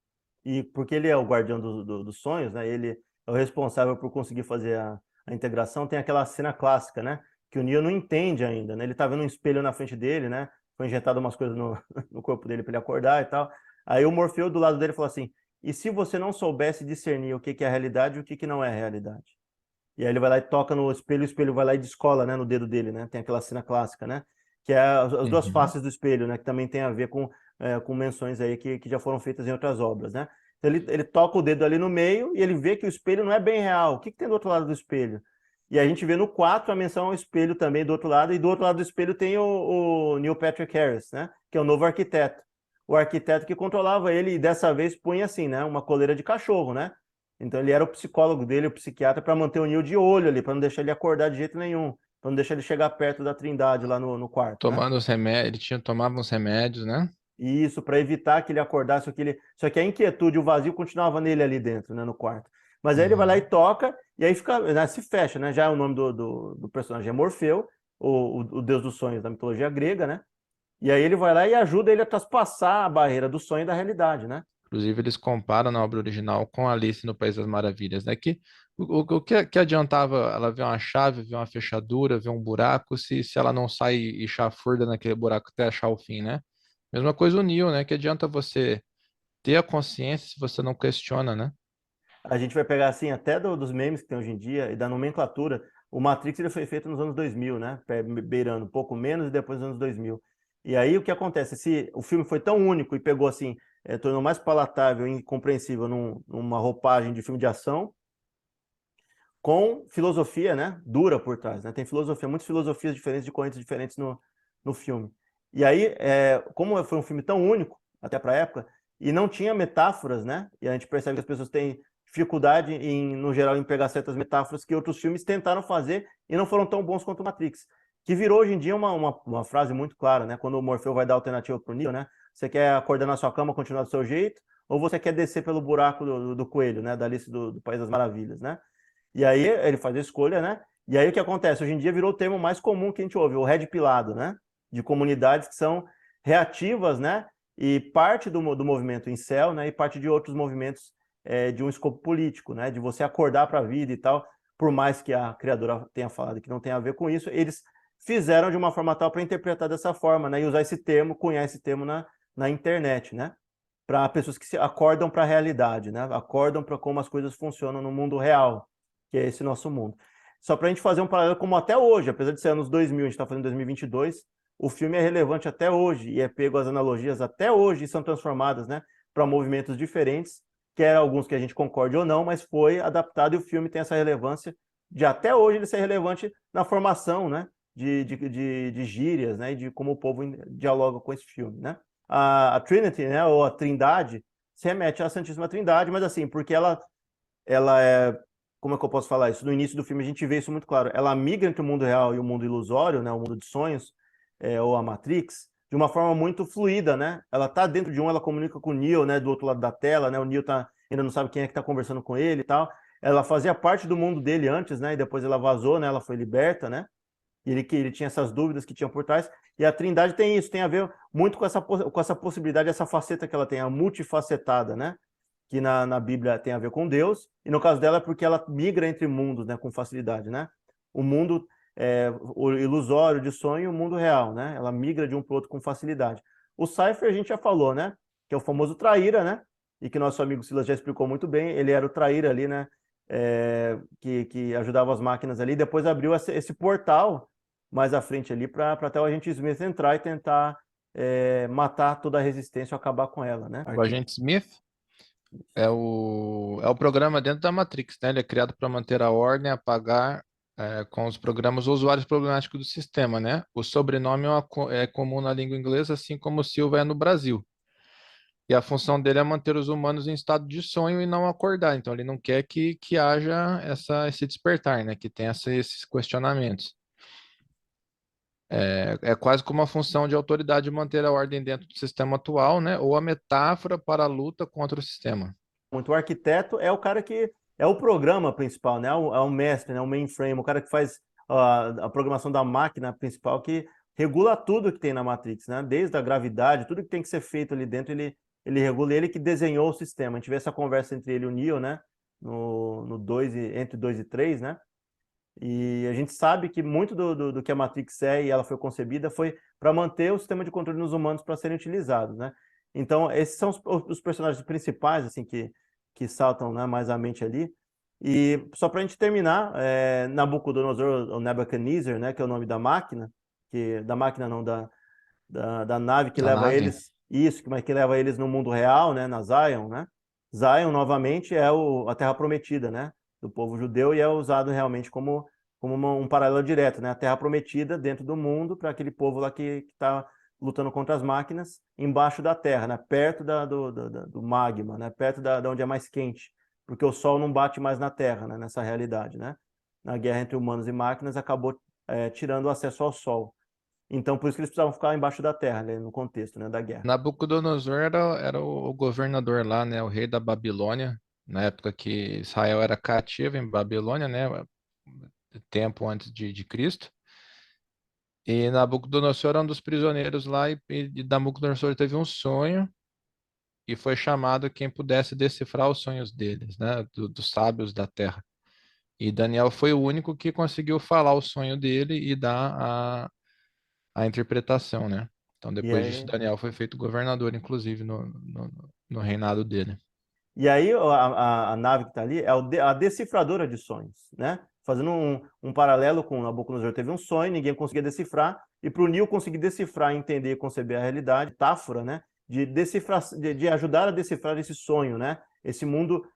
E porque ele é o guardião dos sonhos, né? Ele é o responsável por conseguir fazer a integração. Tem aquela cena clássica, né? Que o Neo não entende ainda, né? Ele tá vendo um espelho na frente dele, né? Foi injetado umas coisas no corpo dele para ele acordar e tal. Aí o Morfeu do lado dele falou assim: e se você não soubesse discernir o que é realidade e o que não é realidade? E aí ele vai lá e toca no espelho, o espelho vai lá e descola, né, no dedo dele, né? Tem aquela cena clássica, né? Que é as duas Uhum. faces do espelho, né? Que também tem a ver com menções aí que já foram feitas em outras obras, né? Então ele toca o dedo ali no meio e ele vê que o espelho não é bem real. O que tem do outro lado do espelho? E a gente vê no 4 a menção ao espelho também do outro lado, e do outro lado do espelho tem o Neil Patrick Harris, né? Que é o novo arquiteto. O arquiteto que controlava ele e dessa vez punha assim, né? Uma coleira de cachorro, né? Então ele era o psicólogo dele, o psiquiatra, para manter o Neil de olho ali, para não deixar ele acordar de jeito nenhum, para não deixar ele chegar perto da Trindade lá no quarto, né? Tomando os remédios, tomava uns remédios, né? E isso para evitar que ele acordasse, só que a inquietude, o vazio continuava nele ali dentro, né, no quarto. Mas aí ele vai lá e Uhum. toca, e aí fica, né, se fecha, né? Já é o nome do personagem é Morfeu, o deus dos sonhos da mitologia grega, né? E aí ele vai lá e ajuda ele a traspassar a barreira do sonho e da realidade, né? Inclusive, eles comparam na obra original com Alice no País das Maravilhas, né? Que o que adiantava ela ver uma chave, ver uma fechadura, ver um buraco, se ela não sai e chafurda naquele buraco até achar o fim, né? Mesma coisa o Neo, né? Que adianta você ter a consciência se você não questiona, né? A gente vai pegar assim até dos memes que tem hoje em dia e da nomenclatura. O Matrix ele foi feito nos anos 2000, né? Beirando um pouco menos e depois nos anos 2000. E aí o que acontece? O filme foi tão único e pegou assim, tornou mais palatável e compreensível numa roupagem de filme de ação, com filosofia, né, dura por trás, né? Tem filosofia, muitas filosofias diferentes, de correntes diferentes no filme. E aí, como foi um filme tão único, até para a época, e não tinha metáforas, né? E a gente percebe que as pessoas têm dificuldade, no geral, em pegar certas metáforas que outros filmes tentaram fazer e não foram tão bons quanto o Matrix. Que virou hoje em dia uma frase muito clara, né? Quando o Morfeu vai dar alternativa para o Neo, né? Você quer acordar na sua cama, continuar do seu jeito, ou você quer descer pelo buraco do coelho, né? Da Alice do País das Maravilhas, né? E aí ele faz a escolha, né? E aí o que acontece? Hoje em dia virou o termo mais comum que a gente ouve, o red pilado, né? De comunidades que são reativas, né? E parte do movimento incel, né? E parte de outros movimentos de um escopo político, né? De você acordar para a vida e tal. por mais que a criadora tenha falado que não tem a ver com isso, eles fizeram de uma forma tal para interpretar dessa forma, né? E usar esse termo, cunhar esse termo na internet, né? Para pessoas que se acordam para a realidade, né? Acordam para como as coisas funcionam no mundo real, que é esse nosso mundo. Só para a gente fazer um paralelo como até hoje, apesar de ser anos 2000, a gente está fazendo 2022, o filme é relevante até hoje e é pego as analogias até hoje e são transformadas, né, para movimentos diferentes, quer alguns que a gente concorde ou não, mas foi adaptado e o filme tem essa relevância de até hoje ele ser relevante na formação, né, de gírias, né, e de como o povo dialoga com esse filme, né. A Trinity, né, ou a Trindade, se remete à Santíssima Trindade, mas assim, porque ela é, como é que eu posso falar isso? No início do filme a gente vê isso muito claro. Ela migra entre o mundo real e o mundo ilusório, né, o mundo de sonhos, ou a Matrix, de uma forma muito fluida, né? Ela tá dentro de ela comunica com o Neo, né, do outro lado da tela, né? O Neo ainda não sabe quem é que tá conversando com ele e tal. Ela fazia parte do mundo dele antes, né? E depois ela vazou, né? Ela foi liberta, né? E ele tinha essas dúvidas que tinham por trás. E a Trindade tem isso, tem a ver muito com essa possibilidade, essa faceta que ela tem, a multifacetada, né? Que na Bíblia tem a ver com Deus, e no caso dela é porque ela migra entre mundos, né, com facilidade, né? O mundo o ilusório de sonho e o mundo real, né? Ela migra de um para o outro com facilidade. O Cypher a gente já falou, né? Que é o famoso traíra, né? E que nosso amigo Silas já explicou muito bem, ele era o traíra ali, né? Que ajudava as máquinas ali, depois abriu esse portal mais à frente ali para até o agente Smith entrar e tentar matar toda a resistência ou acabar com ela, né? O agente Smith é o programa dentro da Matrix, né? Ele é criado para manter a ordem, apagar com os programas ou usuários problemáticos do sistema, né? O sobrenome é comum na língua inglesa, assim como Silva é no Brasil. E a função dele é manter os humanos em estado de sonho e não acordar. Então, ele não quer que haja esse despertar, né? Que tenha esses questionamentos. É quase como uma função de autoridade manter a ordem dentro do sistema atual, né? Ou a metáfora para a luta contra o sistema. Muito. O arquiteto é o cara que é o programa principal, né? É o mestre, né? O mainframe, o cara que faz a programação da máquina principal que regula tudo que tem na Matrix, né? Desde a gravidade, tudo que tem que ser feito ali dentro, ele regula, ele que desenhou o sistema. A gente vê essa conversa entre ele e o Neo, né? No 2 entre 2 e 3, né? E a gente sabe que muito do que a Matrix é e ela foi concebida foi para manter o sistema de controle nos humanos para serem utilizados, né? Então, esses são os personagens principais, assim, que saltam, né, mais à mente ali. E só para a gente terminar, Nabucodonosor, ou Nebuchadnezzar, né, que é o nome da máquina, da máquina não, da nave que Da leva nave? eles, isso, mas que leva eles no mundo real, né, na Zion, né? Zion, novamente, é a Terra Prometida, né, do povo judeu e é usado realmente como um paralelo direto, né, a Terra Prometida dentro do mundo para aquele povo lá que está lutando contra as máquinas embaixo da Terra, né, perto do magma, né, perto da onde é mais quente, porque o Sol não bate mais na Terra, né, nessa realidade, né? Na guerra entre humanos e máquinas acabou tirando o acesso ao Sol. Então, por isso que eles precisavam ficar embaixo da terra, né, no contexto, né, da guerra. Nabucodonosor era o governador lá, né? O rei da Babilônia, na época que Israel era cativo em Babilônia, né? Tempo antes de Cristo. E Nabucodonosor era um dos prisioneiros lá e Nabucodonosor teve um sonho e foi chamado quem pudesse decifrar os sonhos deles, né? Dos sábios da terra. E Daniel foi o único que conseguiu falar o sonho dele e dar a interpretação, né? Então, E depois disso, aí, Daniel foi feito governador, inclusive, no reinado dele. a nave que está ali é a decifradora de sonhos, né? Fazendo um paralelo com Nabucodonosor, teve um sonho, ninguém conseguia decifrar, e para o Neo conseguir decifrar, entender e conceber a realidade, metáfora, né? De ajudar a decifrar esse sonho, né? Esse mundo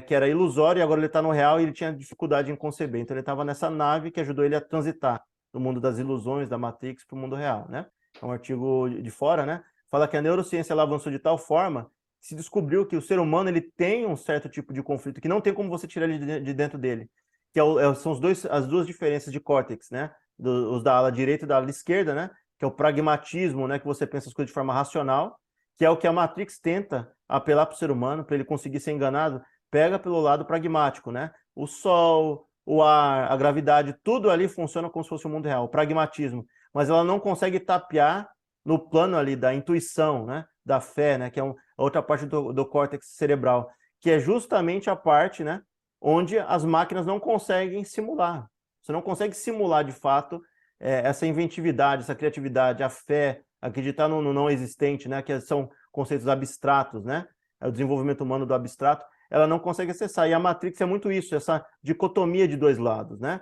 que era ilusório e agora ele está no real e ele tinha dificuldade em conceber. Então ele estava nessa nave que ajudou ele a transitar do mundo das ilusões, da Matrix, para o mundo real, né? É um artigo de fora, né? Fala que a neurociência ela avançou de tal forma que se descobriu que o ser humano ele tem um certo tipo de conflito que não tem como você tirar ele de dentro dele, que são as duas diferenças de córtex, né? Os da ala direita e da ala esquerda, né? Que é o pragmatismo, né? Que você pensa as coisas de forma racional, que é o que a Matrix tenta apelar para o ser humano, para ele conseguir ser enganado, pega pelo lado pragmático, né? O sol, o ar, a gravidade, tudo ali funciona como se fosse o mundo real, o pragmatismo. Mas ela não consegue tapear no plano ali da intuição, né? Da fé, né? Que é a outra parte do córtex cerebral, que é justamente a parte, né? onde as máquinas não conseguem simular. Você não consegue simular, de fato, essa inventividade, essa criatividade, a fé, acreditar no não existente, né? Que são conceitos abstratos, né? É o desenvolvimento humano do abstrato, ela não consegue acessar. E a Matrix é muito isso, essa dicotomia de dois lados, né?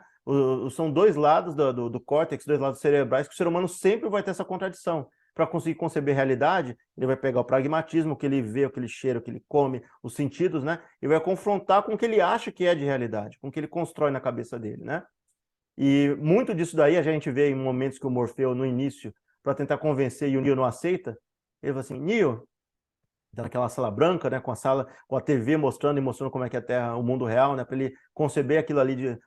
São dois lados do córtex, dois lados cerebrais, que o ser humano sempre vai ter essa contradição. Para conseguir conceber realidade, ele vai pegar o pragmatismo, o que ele vê, o que ele cheira, o que ele come, os sentidos, né? E vai confrontar com o que ele acha que é de realidade, com o que ele constrói na cabeça dele, né? E muito disso daí a gente vê em momentos que o Morfeu, no início, para tentar convencer e o Neo não aceita, ele fala assim, Neo, naquela sala branca, né, com a TV mostrando e mostrando como é que é a Terra, o mundo real, né, para ele conceber aquilo ali,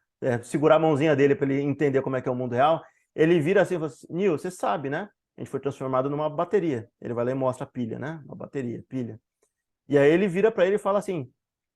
segurar a mãozinha dele para ele entender como é que é o mundo real, ele vira assim e fala assim, Neo, você sabe, né? A gente foi transformado numa bateria. Ele vai lá e mostra a pilha, né? Uma bateria, pilha. E aí ele vira para ele e fala assim,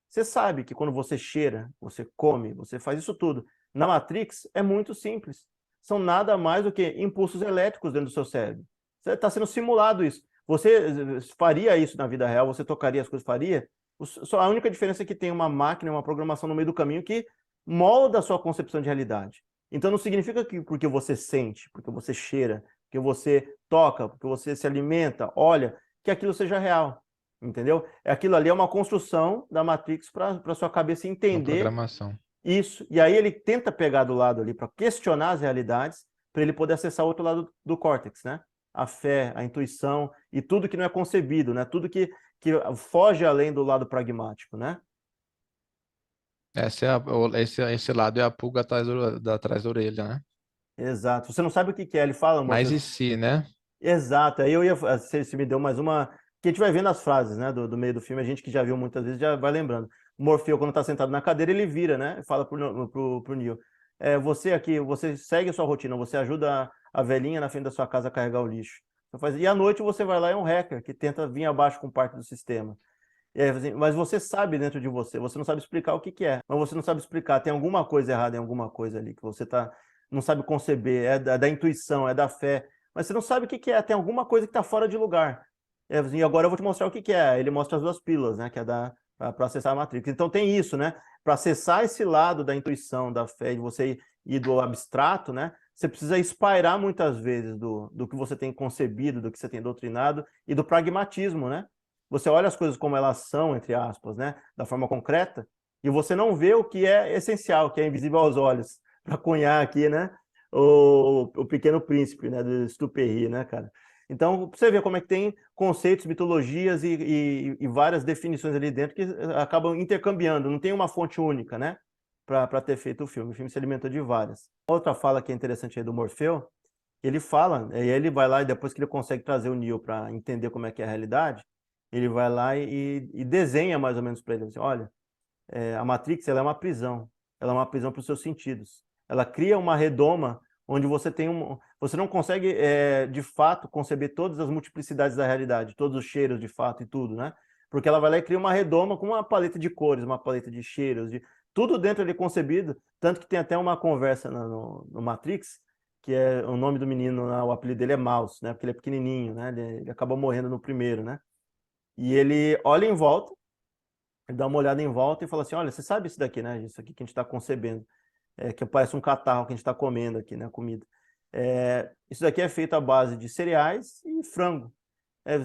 você sabe que quando você cheira, você come, você faz isso tudo. Na Matrix é muito simples. São nada mais do que impulsos elétricos dentro do seu cérebro. Você está sendo simulado isso. Você faria isso na vida real, você tocaria as coisas, faria. Só a única diferença é que tem uma máquina, uma programação no meio do caminho que molda a sua concepção de realidade. Então não significa que porque você sente, porque você cheira, porque você toca, porque você se alimenta, olha, que aquilo seja real. Entendeu? Aquilo ali é uma construção da Matrix para sua cabeça Uma entender programação. isso. E aí ele tenta pegar do lado ali para questionar as realidades, para ele poder acessar o outro lado do córtex, né? A fé, a intuição e tudo que não é concebido, né? Tudo que foge além do lado pragmático, né? Esse lado é a pulga atrás da orelha, né? Exato. Você não sabe o que que é, ele fala, Mas moça. e se, né? Exato. Aí eu ia, se me deu mais uma, que a gente vai vendo as frases, né, do meio do filme, a gente que já viu muitas vezes já vai lembrando. O Morfeu, quando está sentado na cadeira, ele vira, né, e fala pro Neo, você aqui, você segue a sua rotina, você ajuda a velhinha na frente da sua casa a carregar o lixo. E à noite você vai lá, é um hacker que tenta vir abaixo com parte do sistema. E aí, assim, mas você sabe dentro de você, você não sabe explicar o que que é, mas você não sabe explicar, tem alguma coisa errada em alguma coisa ali que você não sabe conceber, é da intuição, é da fé, mas você não sabe o que que é, tem alguma coisa que está fora de lugar. E agora eu vou te mostrar o que que é. Ele mostra as duas pílulas, né, que é para acessar a Matrix. Então tem isso, né? Para acessar esse lado da intuição, da fé, de você ir do abstrato, né? Você precisa espairar muitas vezes do que você tem concebido, do que você tem doutrinado e do pragmatismo, né? Você olha as coisas como elas são, entre aspas, né? Da forma concreta, e você não vê o que é essencial, que é invisível aos olhos. Para cunhar aqui, né? O Pequeno Príncipe, né? Do Exupéry, né, cara? Então, você vê como é que tem conceitos, mitologias e várias definições ali dentro que acabam intercambiando, não tem uma fonte única, né? Para ter feito o filme. O filme se alimentou de várias. Outra fala que é interessante aí do Morfeu, ele fala, e ele vai lá e depois que ele consegue trazer o Neo para entender como é que é a realidade, ele vai lá e desenha mais ou menos para ele, assim, olha, a Matrix ela é uma prisão, ela é uma prisão para os seus sentidos. Ela cria uma redoma onde você não consegue de fato conceber todas as multiplicidades da realidade, todos os cheiros de fato e tudo, né? Porque ela vai lá e cria uma redoma com uma paleta de cores, uma paleta de cheiros, tudo dentro ali concebido, tanto que tem até uma conversa no Matrix, que é o nome do menino, o apelido dele é Mouse, né? Porque ele é pequenininho, né? Ele acabou morrendo no primeiro, né? E ele olha em volta, ele dá uma olhada em volta e fala assim, olha, você sabe isso daqui, né? Isso aqui que a gente está concebendo, que parece um catarro que a gente está comendo aqui, né? A comida. Isso daqui é feito à base de cereais e frango.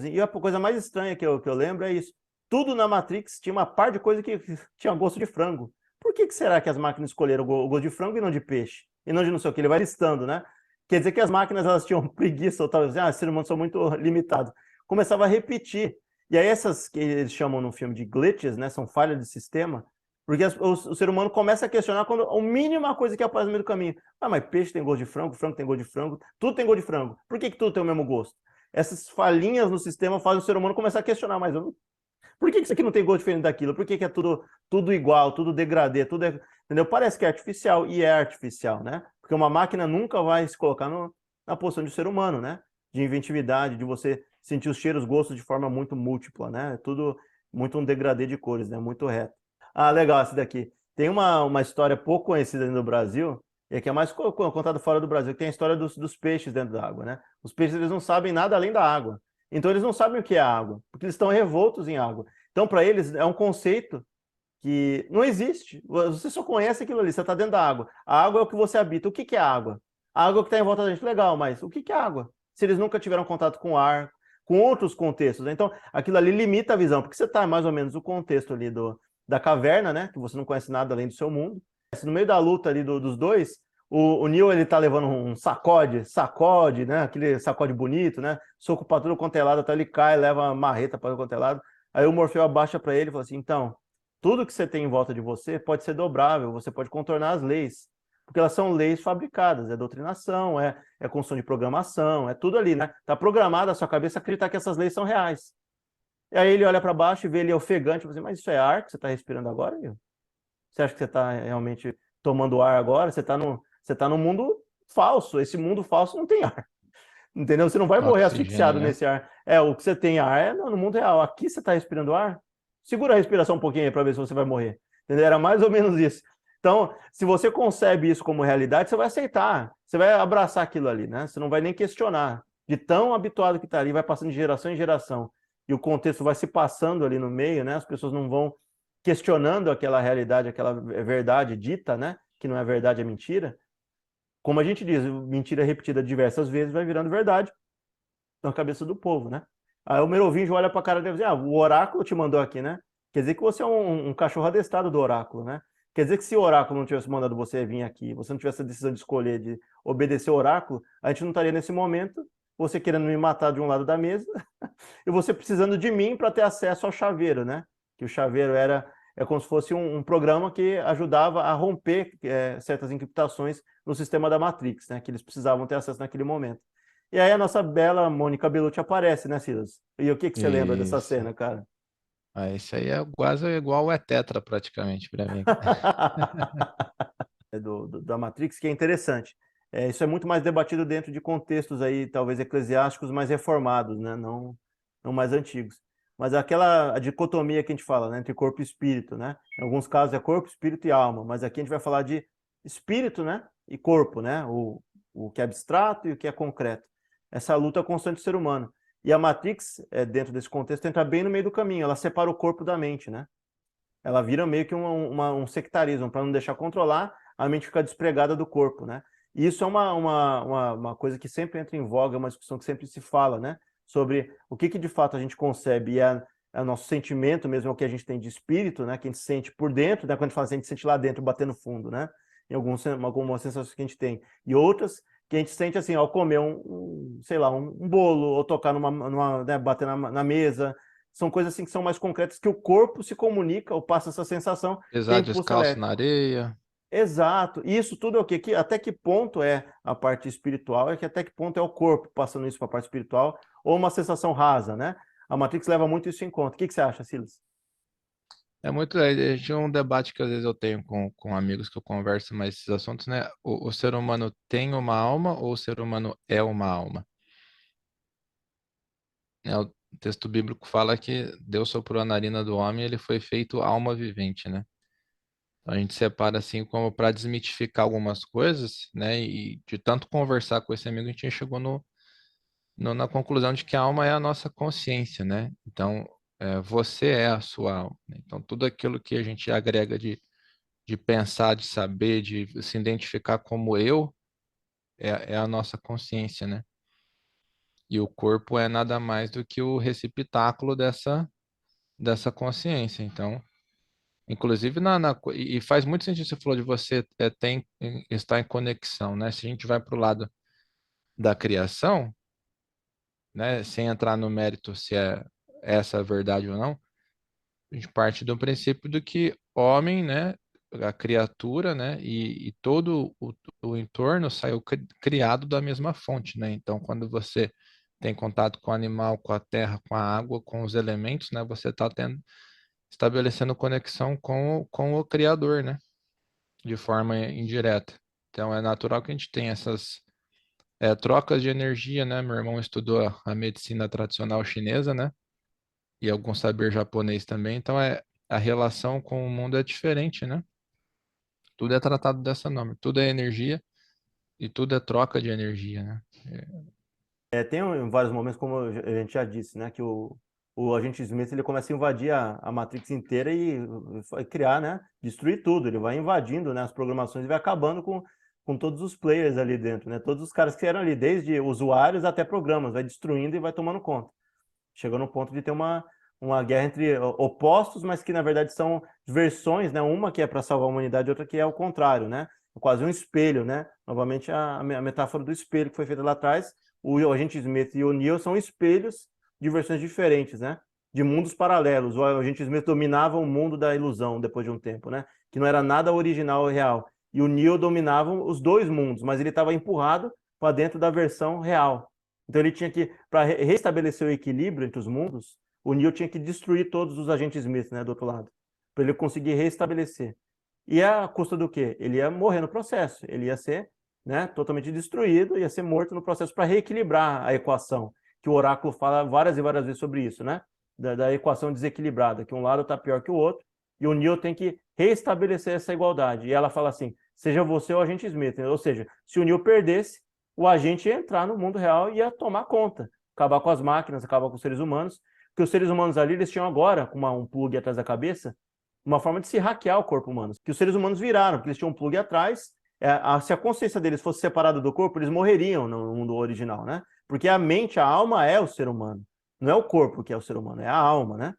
E a coisa mais estranha que eu lembro é isso. Tudo na Matrix tinha uma par de coisa que tinha gosto de frango. Por que será que as máquinas escolheram o gosto de frango e não de peixe? E não de não sei o que, ele vai listando, né? Quer dizer que as máquinas elas tinham preguiça, ou talvez, os seres humanos são muito limitados. Começava a repetir. E aí essas que eles chamam no filme de glitches, né? São falhas de sistema, porque o ser humano começa a questionar quando a mínima coisa que aparece no meio do caminho. Mas peixe tem gosto de frango tem gosto de frango, tudo tem gosto de frango. Por que tudo tem o mesmo gosto? Essas falhinhas no sistema fazem o ser humano começar a questionar, mas por que isso aqui não tem gosto diferente daquilo? Por que é tudo igual, tudo degradê, tudo entendeu? Parece que é artificial, e é artificial, né? Porque uma máquina nunca vai se colocar na posição de ser humano, né? De inventividade, de você sentir os cheiros, gostos de forma muito múltipla, né? Tudo muito um degradê de cores, né? Muito reto. Ah, legal esse daqui. Tem uma história pouco conhecida no Brasil, e que é mais contada fora do Brasil, que tem a história dos peixes dentro da água, né? Os peixes eles não sabem nada além da água. Então eles não sabem o que é água, porque eles estão revoltos em água. Então para eles é um conceito que não existe. Você só conhece aquilo ali, você está dentro da água. A água é o que você habita. O que que é água? A água que está em volta da gente, legal, mas o que que é água? Se eles nunca tiveram contato com ar, com outros contextos, né? Então, aquilo ali limita a visão, porque você está mais ou menos no contexto ali da caverna, né? Que você não conhece nada além do seu mundo. No meio da luta ali dos dois, o Neo, ele tá levando um sacode, né? Aquele sacode bonito, né? Soco pra tudo quanto é lado, até ele cai, leva uma marreta pra tudo quanto é lado. Aí o Morfeu abaixa pra ele e fala assim: então, tudo que você tem em volta de você pode ser dobrável, você pode contornar as leis, porque elas são leis fabricadas, é doutrinação, é construção de programação, é tudo ali, né? Tá programada a sua cabeça acreditar que essas leis são reais. E aí ele olha para baixo e vê ele ofegante, e fala assim: mas isso é ar que você está respirando agora, meu? Você acha que você está realmente tomando ar agora? Você tá num mundo falso. Esse mundo falso não tem ar. Entendeu? Você não vai morrer Oxigênio, asfixiado né? nesse ar. É, o que você tem ar é no mundo real. Aqui você está respirando ar? Segura a respiração um pouquinho aí para ver se você vai morrer. Entendeu? Era mais ou menos isso. Então, se você concebe isso como realidade, você vai aceitar. Você vai abraçar aquilo ali, né? Você não vai nem questionar. De tão habituado que está ali, vai passando de geração em geração. E o contexto vai se passando ali no meio, né? As pessoas não vão questionando aquela realidade, aquela verdade dita, né? Que não é verdade, é mentira. Como a gente diz, mentira repetida diversas vezes vai virando verdade na cabeça do povo, né? Aí o Merovingio olha para a cara dele e diz: o oráculo te mandou aqui, né? Quer dizer que você é um cachorro adestrado do oráculo, né? Quer dizer que se o oráculo não tivesse mandado você vir aqui, você não tivesse a decisão de escolher, de obedecer o oráculo, a gente não estaria nesse momento, você querendo me matar de um lado da mesa e você precisando de mim para ter acesso ao chaveiro, né? Que o chaveiro é como se fosse um programa que ajudava a romper certas encriptações no sistema da Matrix, né? Que eles precisavam ter acesso naquele momento. E aí a nossa bela Mônica Bellucci aparece, né, Silas? E o que que você lembra dessa Isso. cena, cara? Ah, isso aí é quase igual é Tetra praticamente para mim. Da Matrix, que é interessante. Isso é muito mais debatido dentro de contextos aí, talvez eclesiásticos mais reformados, né? Não mais antigos. Mas aquela a dicotomia que a gente fala, né, entre corpo e espírito, né? Em alguns casos é corpo, espírito e alma, mas aqui a gente vai falar de espírito, né, e corpo, né? O que é abstrato e o que é concreto. Essa luta constante do ser humano. E a Matrix, dentro desse contexto, entra bem no meio do caminho. Ela separa o corpo da mente, né? Ela vira meio que um sectarismo, para não deixar controlar, a mente ficar despregada do corpo, né? E isso é uma coisa que sempre entra em voga, é uma discussão que sempre se fala, né? Sobre o que de fato a gente concebe e é o nosso sentimento mesmo, é o que a gente tem de espírito, né? Que a gente sente por dentro, né? Quando a gente fala assim, a gente sente lá dentro, batendo fundo, né? Em algumas sensações que a gente tem. E outras que a gente sente assim, ao comer sei lá, um bolo, ou tocar né, bater na mesa, são coisas assim que são mais concretas, que o corpo se comunica ou passa essa sensação que é Pisar impulso descalço na elétrico. areia. Exato. E isso tudo é o quê? Até que ponto é a parte espiritual, que até que ponto é o corpo passando isso para a parte espiritual, ou uma sensação rasa, né? A Matrix leva muito isso em conta. O que você acha, Silas? É muito. Tinha um debate que às vezes eu tenho com amigos que eu converso mais esses assuntos, né? O ser humano tem uma alma ou o ser humano é uma alma? O texto bíblico fala que Deus soprou a narina do homem e ele foi feito alma vivente, né? Então a gente separa assim como para desmitificar algumas coisas, né? E de tanto conversar com esse amigo, a gente chegou na conclusão de que a alma é a nossa consciência, né? Então, você é a sua alma, né? Então, tudo aquilo que a gente agrega de pensar, de saber, de se identificar como eu, é a nossa consciência, né? E o corpo é nada mais do que o receptáculo dessa consciência. Então, inclusive, e faz muito sentido você falou de você estar em conexão, né? Se a gente vai para o lado da criação, né, sem entrar no mérito se é essa a verdade ou não, a gente parte do princípio do que homem, né, a criatura, né, e todo o entorno saiu criado da mesma fonte, né? Então, quando você tem contato com o animal, com a terra, com a água, com os elementos, né, você está estabelecendo conexão com o Criador, né, de forma indireta. Então, é natural que a gente tenha essas trocas de energia, né? Meu irmão estudou a medicina tradicional chinesa, né? E algum saber japonês também. Então, a relação com o mundo é diferente, né? Tudo é tratado dessa norma. Tudo é energia e tudo é troca de energia, né? Tem vários momentos, como a gente já disse, né? Que o agente Smith ele começa a invadir a Matrix inteira e vai criar, né? Destruir tudo. Ele vai invadindo, né, as programações e vai acabando com todos os players ali dentro, né? Todos os caras que eram ali, desde usuários até programas, vai destruindo e vai tomando conta. Chegou no ponto de ter uma guerra entre opostos, mas que na verdade são versões, né? Uma que é para salvar a humanidade, outra que é o contrário, né? Quase um espelho, né? Novamente a metáfora do espelho que foi feita lá atrás. O agente Smith e o Neo são espelhos de versões diferentes, né? De mundos paralelos. O agente Smith dominava o mundo da ilusão depois de um tempo, né? Que não era nada original e real. E o Neo dominava os dois mundos, mas ele estava empurrado para dentro da versão real. Então ele tinha que, para restabelecer o equilíbrio entre os mundos, o Neo tinha que destruir todos os agentes Smith, né, do outro lado, para ele conseguir restabelecer. E a custa do quê? Ele ia morrer no processo, ele ia ser, né, totalmente destruído, ia ser morto no processo para reequilibrar a equação, que o oráculo fala várias e várias vezes sobre isso, né? Da equação desequilibrada, que um lado está pior que o outro, e o Neo tem que restabelecer essa igualdade. E ela fala assim, seja você ou o agente Smith, ou seja, se o Neo perdesse, o agente ia entrar no mundo real e ia tomar conta, acabar com as máquinas, acabar com os seres humanos, porque os seres humanos ali, eles tinham agora, com um plug atrás da cabeça, uma forma de se hackear o corpo humano, que os seres humanos viraram, porque eles tinham um plug atrás, se a consciência deles fosse separada do corpo, eles morreriam no mundo original, né? Porque a mente, a alma é o ser humano, não é o corpo que é o ser humano, é a alma, né?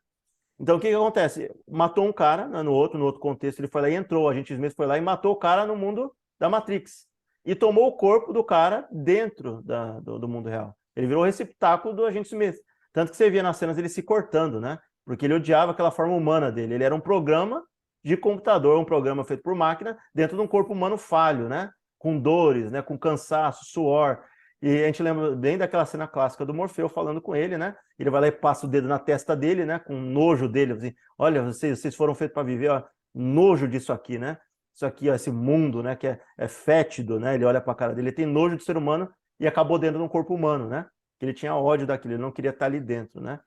Então, o que acontece? Matou um cara, né, no outro contexto, ele foi lá e entrou, a agente Smith foi lá e matou o cara no mundo da Matrix. E tomou o corpo do cara dentro do mundo real. Ele virou o receptáculo do agente Smith. Tanto que você via nas cenas ele se cortando, né? Porque ele odiava aquela forma humana dele. Ele era um programa de computador, um programa feito por máquina, dentro de um corpo humano falho, né? Com dores, né? Com cansaço, suor. E a gente lembra bem daquela cena clássica do Morfeu falando com ele, né? Ele vai lá e passa o dedo na testa dele, né? Com nojo dele, assim, olha, vocês foram feitos para viver, ó, nojo disso aqui, né? Isso aqui, ó, esse mundo, né? Que é fétido, né? Ele olha para a cara dele, ele tem nojo do ser humano e acabou dentro de um corpo humano, né? Que ele tinha ódio daquilo, ele não queria estar ali dentro, né?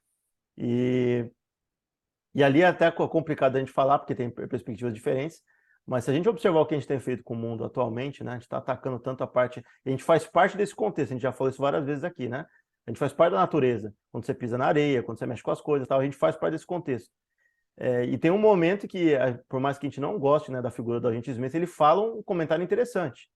E ali é até complicado a gente falar, porque tem perspectivas diferentes, mas se a gente observar o que a gente tem feito com o mundo atualmente, né, a gente está atacando tanto a parte, a gente faz parte desse contexto, a gente já falou isso várias vezes aqui, né? A gente faz parte da natureza, quando você pisa na areia, quando você mexe com as coisas, tal, a gente faz parte desse contexto. E tem um momento que, por mais que a gente não goste, né, da figura do agente Smith, ele fala um comentário interessante.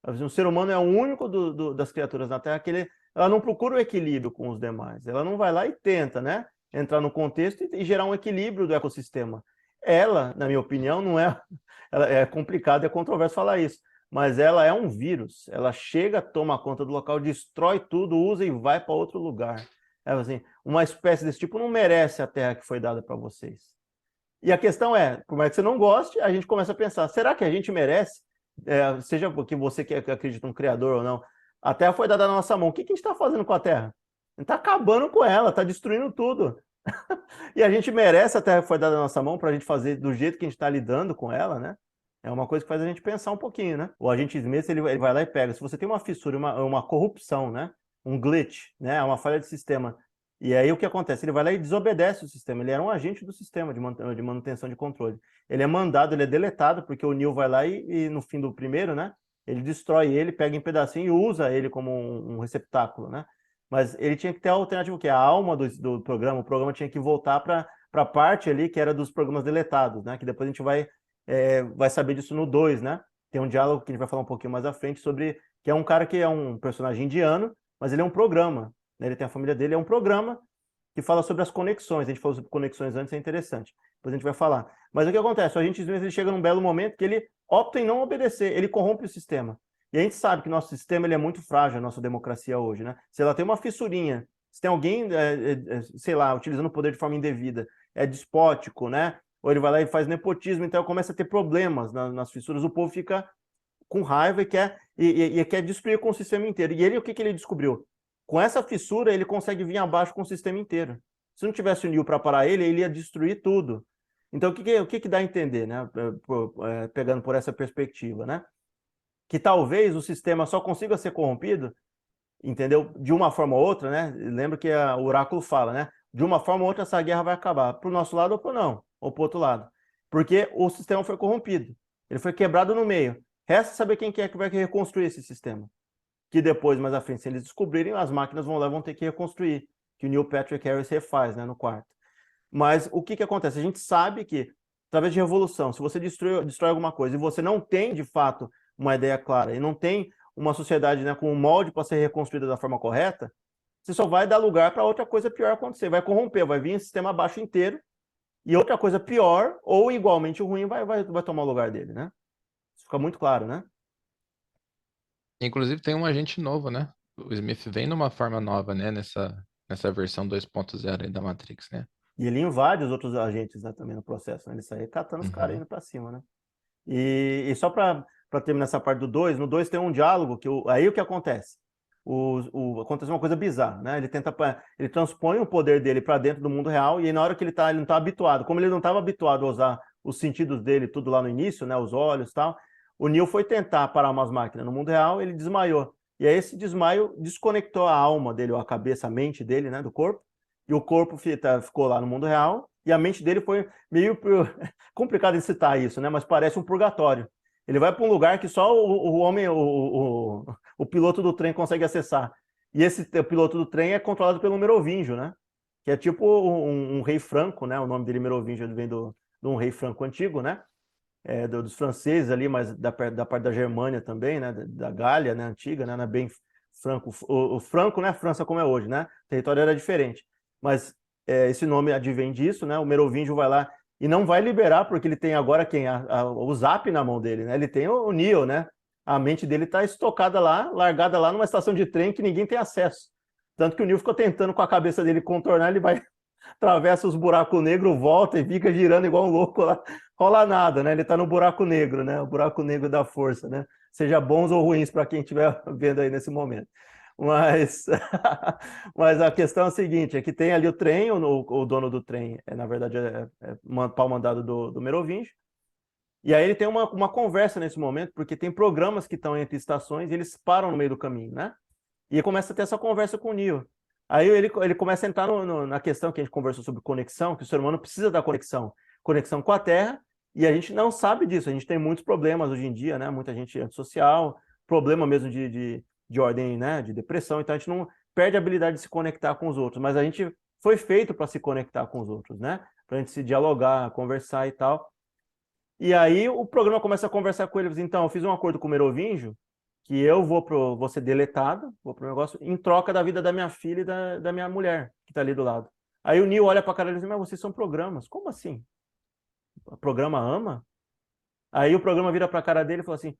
O ser humano é o único das criaturas na Terra que ela não procura o equilíbrio com os demais, ela não vai lá e tenta, né, entrar no contexto e gerar um equilíbrio do ecossistema. Ela, na minha opinião, não é, é complicado, é controverso falar isso, mas ela é um vírus, ela chega, toma conta do local, destrói tudo, usa e vai para outro lugar. Assim, uma espécie desse tipo não merece a Terra que foi dada para vocês. E a questão é, por mais que você não goste, a gente começa a pensar, será que a gente merece? Seja porque você que acredita no Criador ou não, a Terra foi dada na nossa mão. O que a gente está fazendo com a Terra? A gente está acabando com ela, está destruindo tudo. E a gente merece a Terra que foi dada na nossa mão para a gente fazer do jeito que a gente está lidando com ela, né? É uma coisa que faz a gente pensar um pouquinho, né? O agente Smith, ele vai lá e pega. Se você tem uma fissura, uma corrupção, né? Um glitch, né? Uma falha de sistema. E aí o que acontece? Ele vai lá e desobedece o sistema. Ele era um agente do sistema de manutenção de controle. Ele é mandado, ele é deletado, porque o Neo vai lá e no fim do primeiro, né? Ele destrói ele, pega em pedacinho e usa ele como um receptáculo, né? Mas ele tinha que ter a alternativa, que é a alma do programa. O programa tinha que voltar para a parte ali que era dos programas deletados, né? Que depois a gente vai saber disso no 2, né? Tem um diálogo que a gente vai falar um pouquinho mais à frente sobre que é um cara que é um personagem indiano, mas ele é um programa, né? Ele tem a família dele, é um programa que fala sobre as conexões. A gente falou sobre conexões antes, é interessante. Depois a gente vai falar. Mas o que acontece? O agente Smith, ele chega num belo momento que ele opta em não obedecer, ele corrompe o sistema. E a gente sabe que nosso sistema ele é muito frágil, a nossa democracia hoje, né? Se ela tem uma fissurinha, se tem alguém, sei lá, utilizando o poder de forma indevida, é despótico, né? Ou ele vai lá e faz nepotismo, então começa a ter problemas nas fissuras, o povo fica com raiva e quer destruir com o sistema inteiro. E ele, o que ele descobriu? Com essa fissura, ele consegue vir abaixo com o sistema inteiro. Se não tivesse o Neo para parar ele ia destruir tudo. Então, o que dá a entender, né? Pegando por essa perspectiva, né? Que talvez o sistema só consiga ser corrompido, entendeu? De uma forma ou outra, né? Lembra que o oráculo fala, né? De uma forma ou outra essa guerra vai acabar, para o nosso lado ou para não, ou para o outro lado. Porque o sistema foi corrompido, ele foi quebrado no meio. Resta saber quem é que vai reconstruir esse sistema. Que depois, mais à frente, se eles descobrirem, as máquinas vão lá e vão ter que reconstruir. que o Neil Patrick Harris refaz, né, no quarto. Mas o que acontece? A gente sabe que, através de revolução, se você destrói alguma coisa e você não tem, de fato, uma ideia clara e não tem uma sociedade, né, com um molde para ser reconstruída da forma correta, você só vai dar lugar para outra coisa pior acontecer, vai corromper, vai vir um sistema abaixo inteiro e outra coisa pior ou igualmente ruim vai tomar o lugar dele, né? Isso fica muito claro, né? Inclusive tem um agente novo, né? O Smith vem numa forma nova, né? Nessa versão 2.0 aí da Matrix, né? E ele invade os outros agentes, né, também no processo, né? Ele sai catando os caras Uhum. indo para cima, né? E só para terminar essa parte do 2, no 2 tem um diálogo que aí o que acontece? Acontece uma coisa bizarra, né? Ele transpõe o poder dele para dentro do mundo real e aí, na hora que ele não está habituado, como ele não estava habituado a usar os sentidos dele tudo lá no início, né? Os olhos e tal, o Neo foi tentar parar umas máquinas no mundo real, ele desmaiou. E aí esse desmaio desconectou a alma dele, ou a cabeça, a mente dele, né? Do corpo. E o corpo ficou lá no mundo real e a mente dele foi meio complicado de citar isso, né? Mas parece um purgatório. Ele vai para um lugar que só o homem, o piloto do trem consegue acessar. E esse piloto do trem é controlado pelo Merovingio, né? Que é tipo um rei franco, né? O nome dele Merovingio vem de um rei franco antigo, né? Dos franceses ali, mas da parte da Germânia também, né? Da Gália, né? Antiga, né? Não é bem franco. O franco não é França como é hoje, né? O território era diferente. Mas esse nome advém disso, né? O Merovingio vai lá e não vai liberar, porque ele tem agora quem? O Zap na mão dele, né? Ele tem o Neo, né? A mente dele está estocada lá, largada lá numa estação de trem que ninguém tem acesso. Tanto que o Neo ficou tentando com a cabeça dele contornar, ele vai, atravessa os buracos negros, volta e fica girando igual um louco lá. Rola nada, né? Ele está no buraco negro, né? O buraco negro da força, né? Seja bons ou ruins para quem estiver vendo aí nesse momento. Mas, mas a questão é a seguinte, é que tem ali o trem, o dono do trem, na verdade, pau mandado do Merovingio, e aí ele tem uma conversa nesse momento, porque tem programas que estão entre estações e eles param no meio do caminho, né? E começa a ter essa conversa com o Neo. Aí ele começa a entrar na questão que a gente conversou sobre conexão, que o ser humano precisa da conexão com a Terra, e a gente não sabe disso, a gente tem muitos problemas hoje em dia, né? Muita gente antissocial, problema mesmo de ordem, né, de depressão, então a gente não perde a habilidade de se conectar com os outros, mas a gente foi feito para se conectar com os outros, né? Para a gente se dialogar, conversar e tal. E aí o programa começa a conversar com eles, então eu fiz um acordo com o Merovingio, que eu vou ser deletado, vou pro negócio, em troca da vida da minha filha e da minha mulher, que tá ali do lado. Aí o Neo olha pra cara e diz, mas vocês são programas, como assim? O programa ama? Aí o programa vira pra cara dele e fala assim,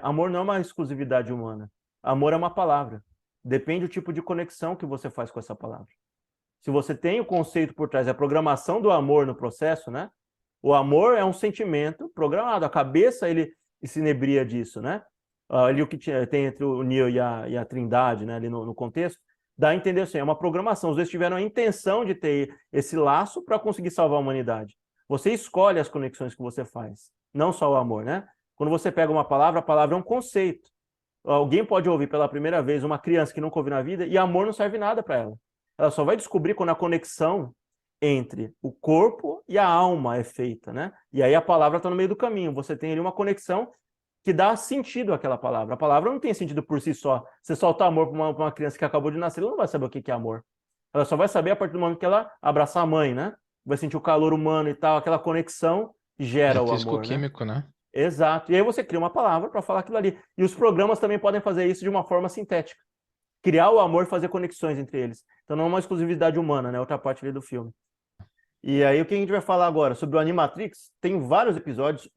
amor não é uma exclusividade humana, amor é uma palavra. Depende do tipo de conexão que você faz com essa palavra. Se você tem o conceito por trás, a programação do amor no processo, né? O amor é um sentimento programado. A cabeça, ele se inebria disso, né? Ali o que tem entre o Neo e a Trindade, né? Ali no contexto, dá a entender assim, é uma programação. Os dois tiveram a intenção de ter esse laço para conseguir salvar a humanidade. Você escolhe as conexões que você faz, não só o amor, né? Quando você pega uma palavra, a palavra é um conceito. Alguém pode ouvir pela primeira vez uma criança que nunca ouviu na vida e amor não serve nada para ela. Ela só vai descobrir quando a conexão entre o corpo e a alma é feita, né? E aí a palavra está no meio do caminho. Você tem ali uma conexão que dá sentido àquela palavra. A palavra não tem sentido por si só. Você solta amor para uma criança que acabou de nascer, ela não vai saber o que é amor. Ela só vai saber a partir do momento que ela abraçar a mãe, né? Vai sentir o calor humano e tal, aquela conexão É gera o amor, né? físico-químico, né? Exato. E aí você cria uma palavra para falar aquilo ali. E os programas também podem fazer isso de uma forma sintética. Criar o amor e fazer conexões entre eles. Então não é uma exclusividade humana, né? Outra parte ali do filme. E aí o que a gente vai falar agora? Sobre o Animatrix, tem vários episódios,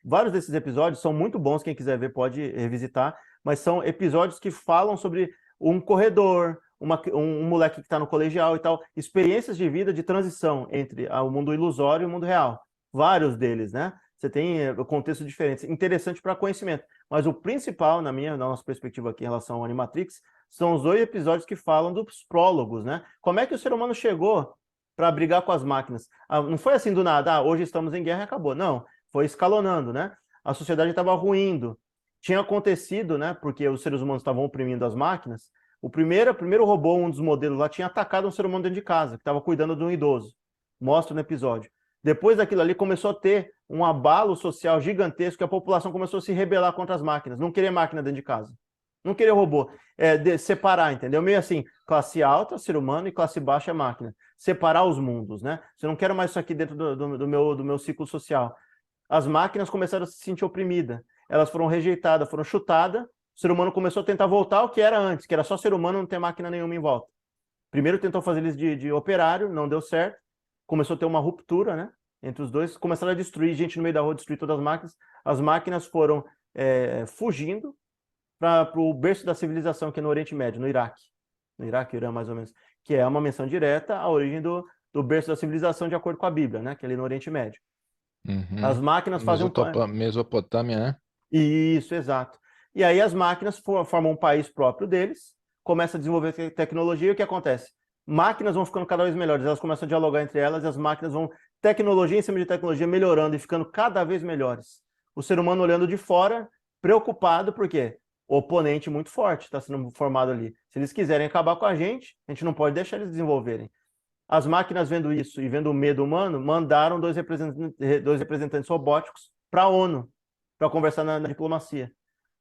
vários desses episódios são muito bons, quem quiser ver pode revisitar, mas são episódios que falam sobre um corredor, um moleque que está no colegial e tal, experiências de vida de transição entre o mundo ilusório e o mundo real. Vários deles, né? Você tem contextos diferentes, interessante para conhecimento. Mas o principal, na nossa perspectiva aqui em relação ao Animatrix, são os 2 episódios que falam dos prólogos, né? Como é que o ser humano chegou para brigar com as máquinas? Não foi assim do nada, hoje estamos em guerra e acabou. Não, foi escalonando, né? A sociedade estava ruindo. Tinha acontecido, né? Porque os seres humanos estavam oprimindo as máquinas. O primeiro robô, um dos modelos lá, tinha atacado um ser humano dentro de casa, que estava cuidando de um idoso. Mostra no episódio. Depois daquilo ali, começou a ter um abalo social gigantesco, que a população começou a se rebelar contra as máquinas, não querer máquina dentro de casa. Não querer robô. Separar, entendeu? Meio assim, classe alta, ser humano, e classe baixa, máquina. Separar os mundos, né? Eu não quero mais isso aqui dentro do meu ciclo social. As máquinas começaram a se sentir oprimidas. Elas foram rejeitadas, foram chutadas. O ser humano começou a tentar voltar ao que era antes, que era só ser humano, não ter máquina nenhuma em volta. Primeiro tentou fazer eles de operário, não deu certo. Começou a ter uma ruptura, né, entre os dois. Começaram a destruir gente no meio da rua, destruir todas as máquinas. As máquinas foram fugindo para o berço da civilização, que é no Oriente Médio, no Iraque. No Iraque, Irã, mais ou menos. Que é uma menção direta à origem do berço da civilização, de acordo com a Bíblia, né, que é ali no Oriente Médio. As máquinas fazem Mesopotâmia, né? Isso, exato. E aí as máquinas formam um país próprio deles, começam a desenvolver tecnologia, e o que acontece? Máquinas vão ficando cada vez melhores, elas começam a dialogar entre elas, e as máquinas vão, tecnologia em cima de tecnologia, melhorando e ficando cada vez melhores. O ser humano olhando de fora, preocupado, porque o oponente muito forte está sendo formado ali. Se eles quiserem acabar com a gente não pode deixar eles desenvolverem. As máquinas, vendo isso e vendo o medo humano, mandaram dois representantes robóticos para a ONU, para conversar na diplomacia.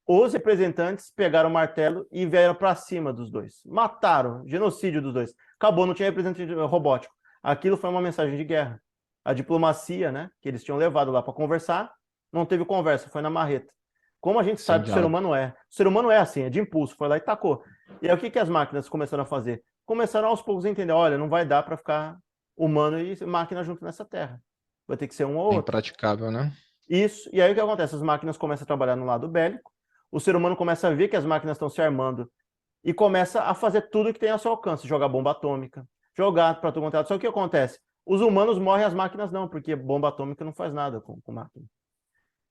Os representantes pegaram o martelo e vieram para cima dos dois. Mataram, genocídio dos dois. Acabou, não tinha representante robótico. Aquilo foi uma mensagem de guerra. A diplomacia, né, que eles tinham levado lá para conversar, não teve conversa, foi na marreta. Como a gente sabe que o ser humano é. O ser humano é assim, é de impulso, foi lá e tacou. E aí o que as máquinas começaram a fazer? Começaram aos poucos a entender, olha, não vai dar para ficar humano e máquina junto nessa terra. Vai ter que ser um ou outro. Impraticável, né? Isso, e aí o que acontece? As máquinas começam a trabalhar no lado bélico, o ser humano começa a ver que as máquinas estão se armando e começa a fazer tudo que tem ao seu alcance, jogar bomba atômica, jogar para todo quanto é lado. Só que o que acontece? Os humanos morrem, as máquinas não, porque bomba atômica não faz nada com máquina.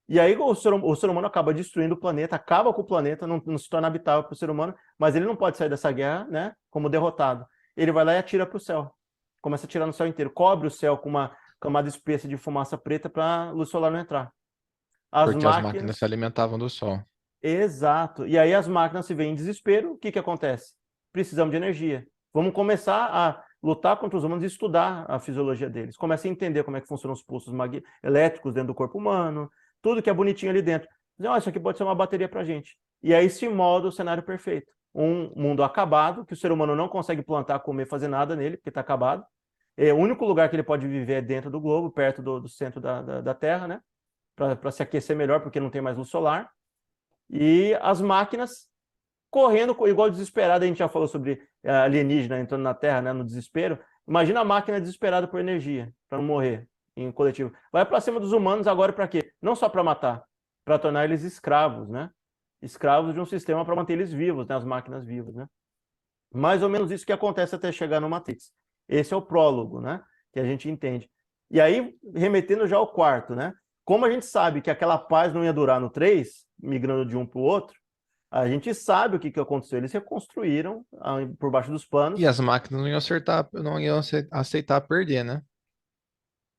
E aí o ser humano acaba destruindo o planeta, acaba com o planeta, não se torna habitável para o ser humano, mas ele não pode sair dessa guerra, né, como derrotado. Ele vai lá e atira para o céu. Começa a atirar no céu inteiro, cobre o céu com uma camada espessa de fumaça preta para a luz solar não entrar. Porque as máquinas se alimentavam do sol. Exato. E aí as máquinas se veem em desespero, o que acontece? Precisamos de energia. Vamos começar a lutar contra os humanos e estudar a fisiologia deles. Começa a entender como é que funcionam os pulsos elétricos dentro do corpo humano, tudo que é bonitinho ali dentro. Dizem, isso aqui pode ser uma bateria para a gente. E aí se molda o cenário perfeito. Um mundo acabado, que o ser humano não consegue plantar, comer, fazer nada nele, porque está acabado. O único lugar que ele pode viver é dentro do globo, perto do centro da Terra, né? Para se aquecer melhor, porque não tem mais luz solar. E as máquinas correndo, igual desesperada, a gente já falou sobre alienígena entrando na Terra, né, no desespero. Imagina a máquina desesperada por energia, para não morrer em coletivo. Vai para cima dos humanos agora para quê? Não só para matar, para tornar eles escravos, né? Escravos de um sistema para manter eles vivos, né? As máquinas vivas, né? Mais ou menos isso que acontece até chegar no Matrix. Esse é o prólogo, né? Que a gente entende. E aí, remetendo já ao quarto, né? Como a gente sabe que aquela paz não ia durar no 3, migrando de um para o outro, a gente sabe o que aconteceu. Eles reconstruíram por baixo dos panos. E as máquinas não iam aceitar perder, né?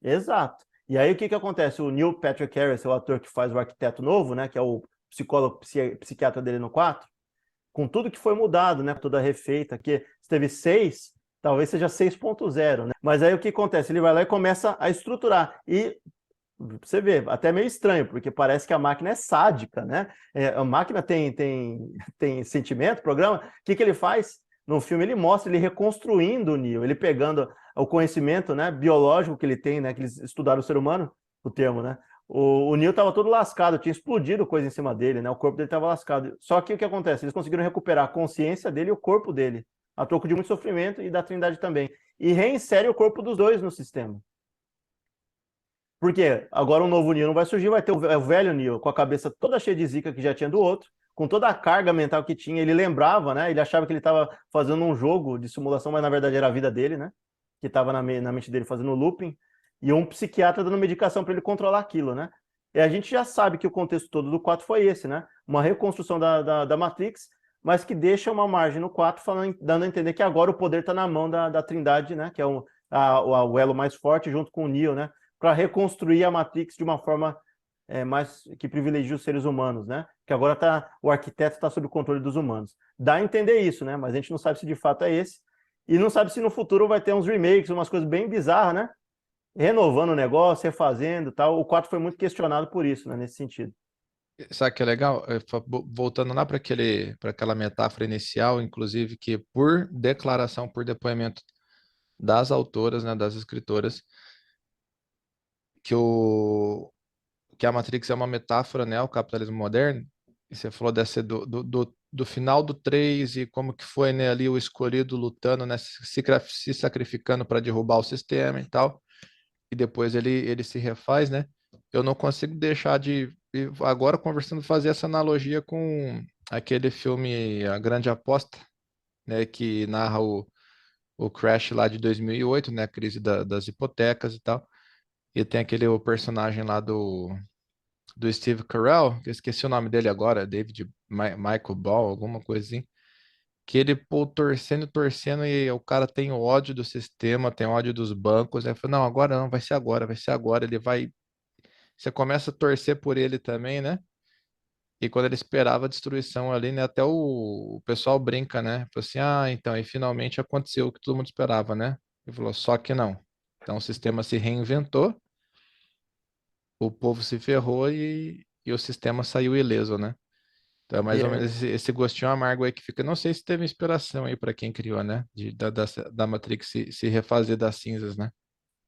Exato. E aí o que acontece? O Neil Patrick Harris, o ator que faz o arquiteto novo, né? Que é o psicólogo, psiquiatra dele no 4, com tudo que foi mudado, né? Toda refeita, que se teve 6, talvez seja 6.0, né? Mas aí o que acontece? Ele vai lá e começa a estruturar. E você vê, até meio estranho, porque parece que a máquina é sádica, né? A máquina tem sentimento, programa. O que ele faz? No filme ele mostra ele reconstruindo o Neo, ele pegando o conhecimento, né, biológico que ele tem, né, que eles estudaram o ser humano, o termo, né? O Neo estava todo lascado, tinha explodido coisa em cima dele, né? O corpo dele estava lascado. Só que o que acontece? Eles conseguiram recuperar a consciência dele e o corpo dele, a troco de muito sofrimento e da Trindade também. E reinsere o corpo dos dois no sistema. Porque agora um novo Neo não vai surgir, vai ter o velho Neo com a cabeça toda cheia de zica que já tinha do outro, com toda a carga mental que tinha. Ele lembrava, né? Ele achava que ele estava fazendo um jogo de simulação, mas na verdade era a vida dele, né? Que estava na mente dele fazendo looping. E um psiquiatra dando medicação para ele controlar aquilo, né? E a gente já sabe que o contexto todo do 4 foi esse, né? Uma reconstrução da Matrix, mas que deixa uma margem no 4, dando a entender que agora o poder está na mão da Trindade, né? Que é o elo mais forte junto com o Neo, né? Para reconstruir a Matrix de uma forma mais que privilegia os seres humanos, né? Que agora o arquiteto está sob o controle dos humanos. Dá a entender isso, né? Mas a gente não sabe se de fato é esse. E não sabe se no futuro vai ter uns remakes, umas coisas bem bizarras, né? Renovando o negócio, refazendo e tal. O 4 foi muito questionado por isso, né? Nesse sentido. Sabe o que é legal? Voltando lá para aquela metáfora inicial, inclusive, que por declaração, por depoimento das autoras, né, das escritoras, que que a Matrix é uma metáfora, né, ao capitalismo moderno. E você falou dessa do final do 3 e como que foi, né, ali o escolhido lutando, né, se sacrificando para derrubar o sistema e tal. E depois ele se refaz, né? Eu não consigo deixar agora conversando, fazer essa analogia com aquele filme A Grande Aposta, né, que narra o crash lá de 2008, né, a crise das hipotecas e tal. E tem o personagem lá do Steve Carell, que eu esqueci o nome dele agora, Michael Ball, alguma coisa assim, que ele, pô, torcendo, torcendo, e o cara tem ódio do sistema, tem ódio dos bancos, aí fala, não, agora não, vai ser agora, vai ser agora, ele vai. Você começa a torcer por ele também, né? E quando ele esperava a destruição ali, né? Até o pessoal brinca, né? Fala assim, ah, então, e finalmente aconteceu o que todo mundo esperava, né? Ele falou, só que não. Então o sistema se reinventou, o povo se ferrou e o sistema saiu ileso, né? Então é E mais ou menos é, esse gostinho amargo aí que fica. Não sei se teve inspiração aí para quem criou, né? Da Matrix se refazer das cinzas, né?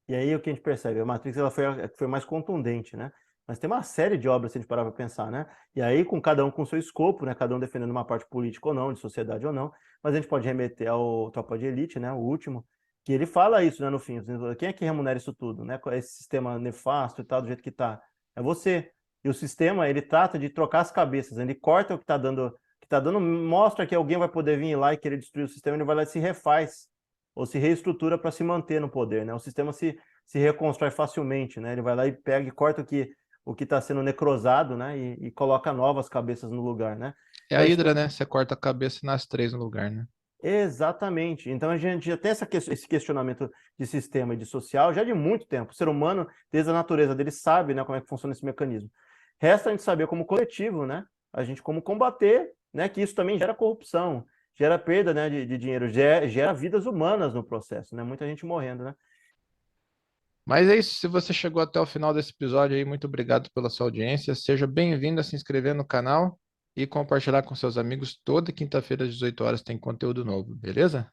e aí o que a gente percebe, a Matrix ela foi a que foi mais contundente, né? Mas tem uma série de obras, se a gente parar para pensar, né? E aí, com cada um com seu escopo, né? Cada um defendendo uma parte política ou não, de sociedade ou não. Mas a gente pode remeter ao Tropa de Elite, né? O último, que ele fala isso, né? No fim, quem é que remunera isso tudo, né? Esse sistema nefasto e tal, do jeito que tá? É você. E o sistema, ele trata de trocar as cabeças, né? Ele corta o que tá dando, mostra que alguém vai poder vir lá e querer destruir o sistema, ele vai lá e se refaz ou se reestrutura para se manter no poder, né? O sistema se reconstrói facilmente, né? Ele vai lá e pega e corta o que está sendo necrosado, né? E coloca novas cabeças no lugar, né? É Então a a gente Hydra, tem né? Você corta a cabeça e nasce três no lugar, né? exatamente. Então a gente já tem esse questionamento de sistema e de social já de muito tempo. O ser humano, desde a natureza dele, sabe, né, como é que funciona esse mecanismo. Resta a gente saber como coletivo, né? A gente como combater, né? Que isso também gera corrupção, gera perda, né, de dinheiro, gera vidas humanas no processo, né? Muita gente morrendo, né? Mas é isso. Se você chegou até o final desse episódio aí, muito obrigado pela sua audiência. Seja bem-vindo a se inscrever no canal e compartilhar com seus amigos. Toda quinta-feira às 18 horas tem conteúdo novo, beleza?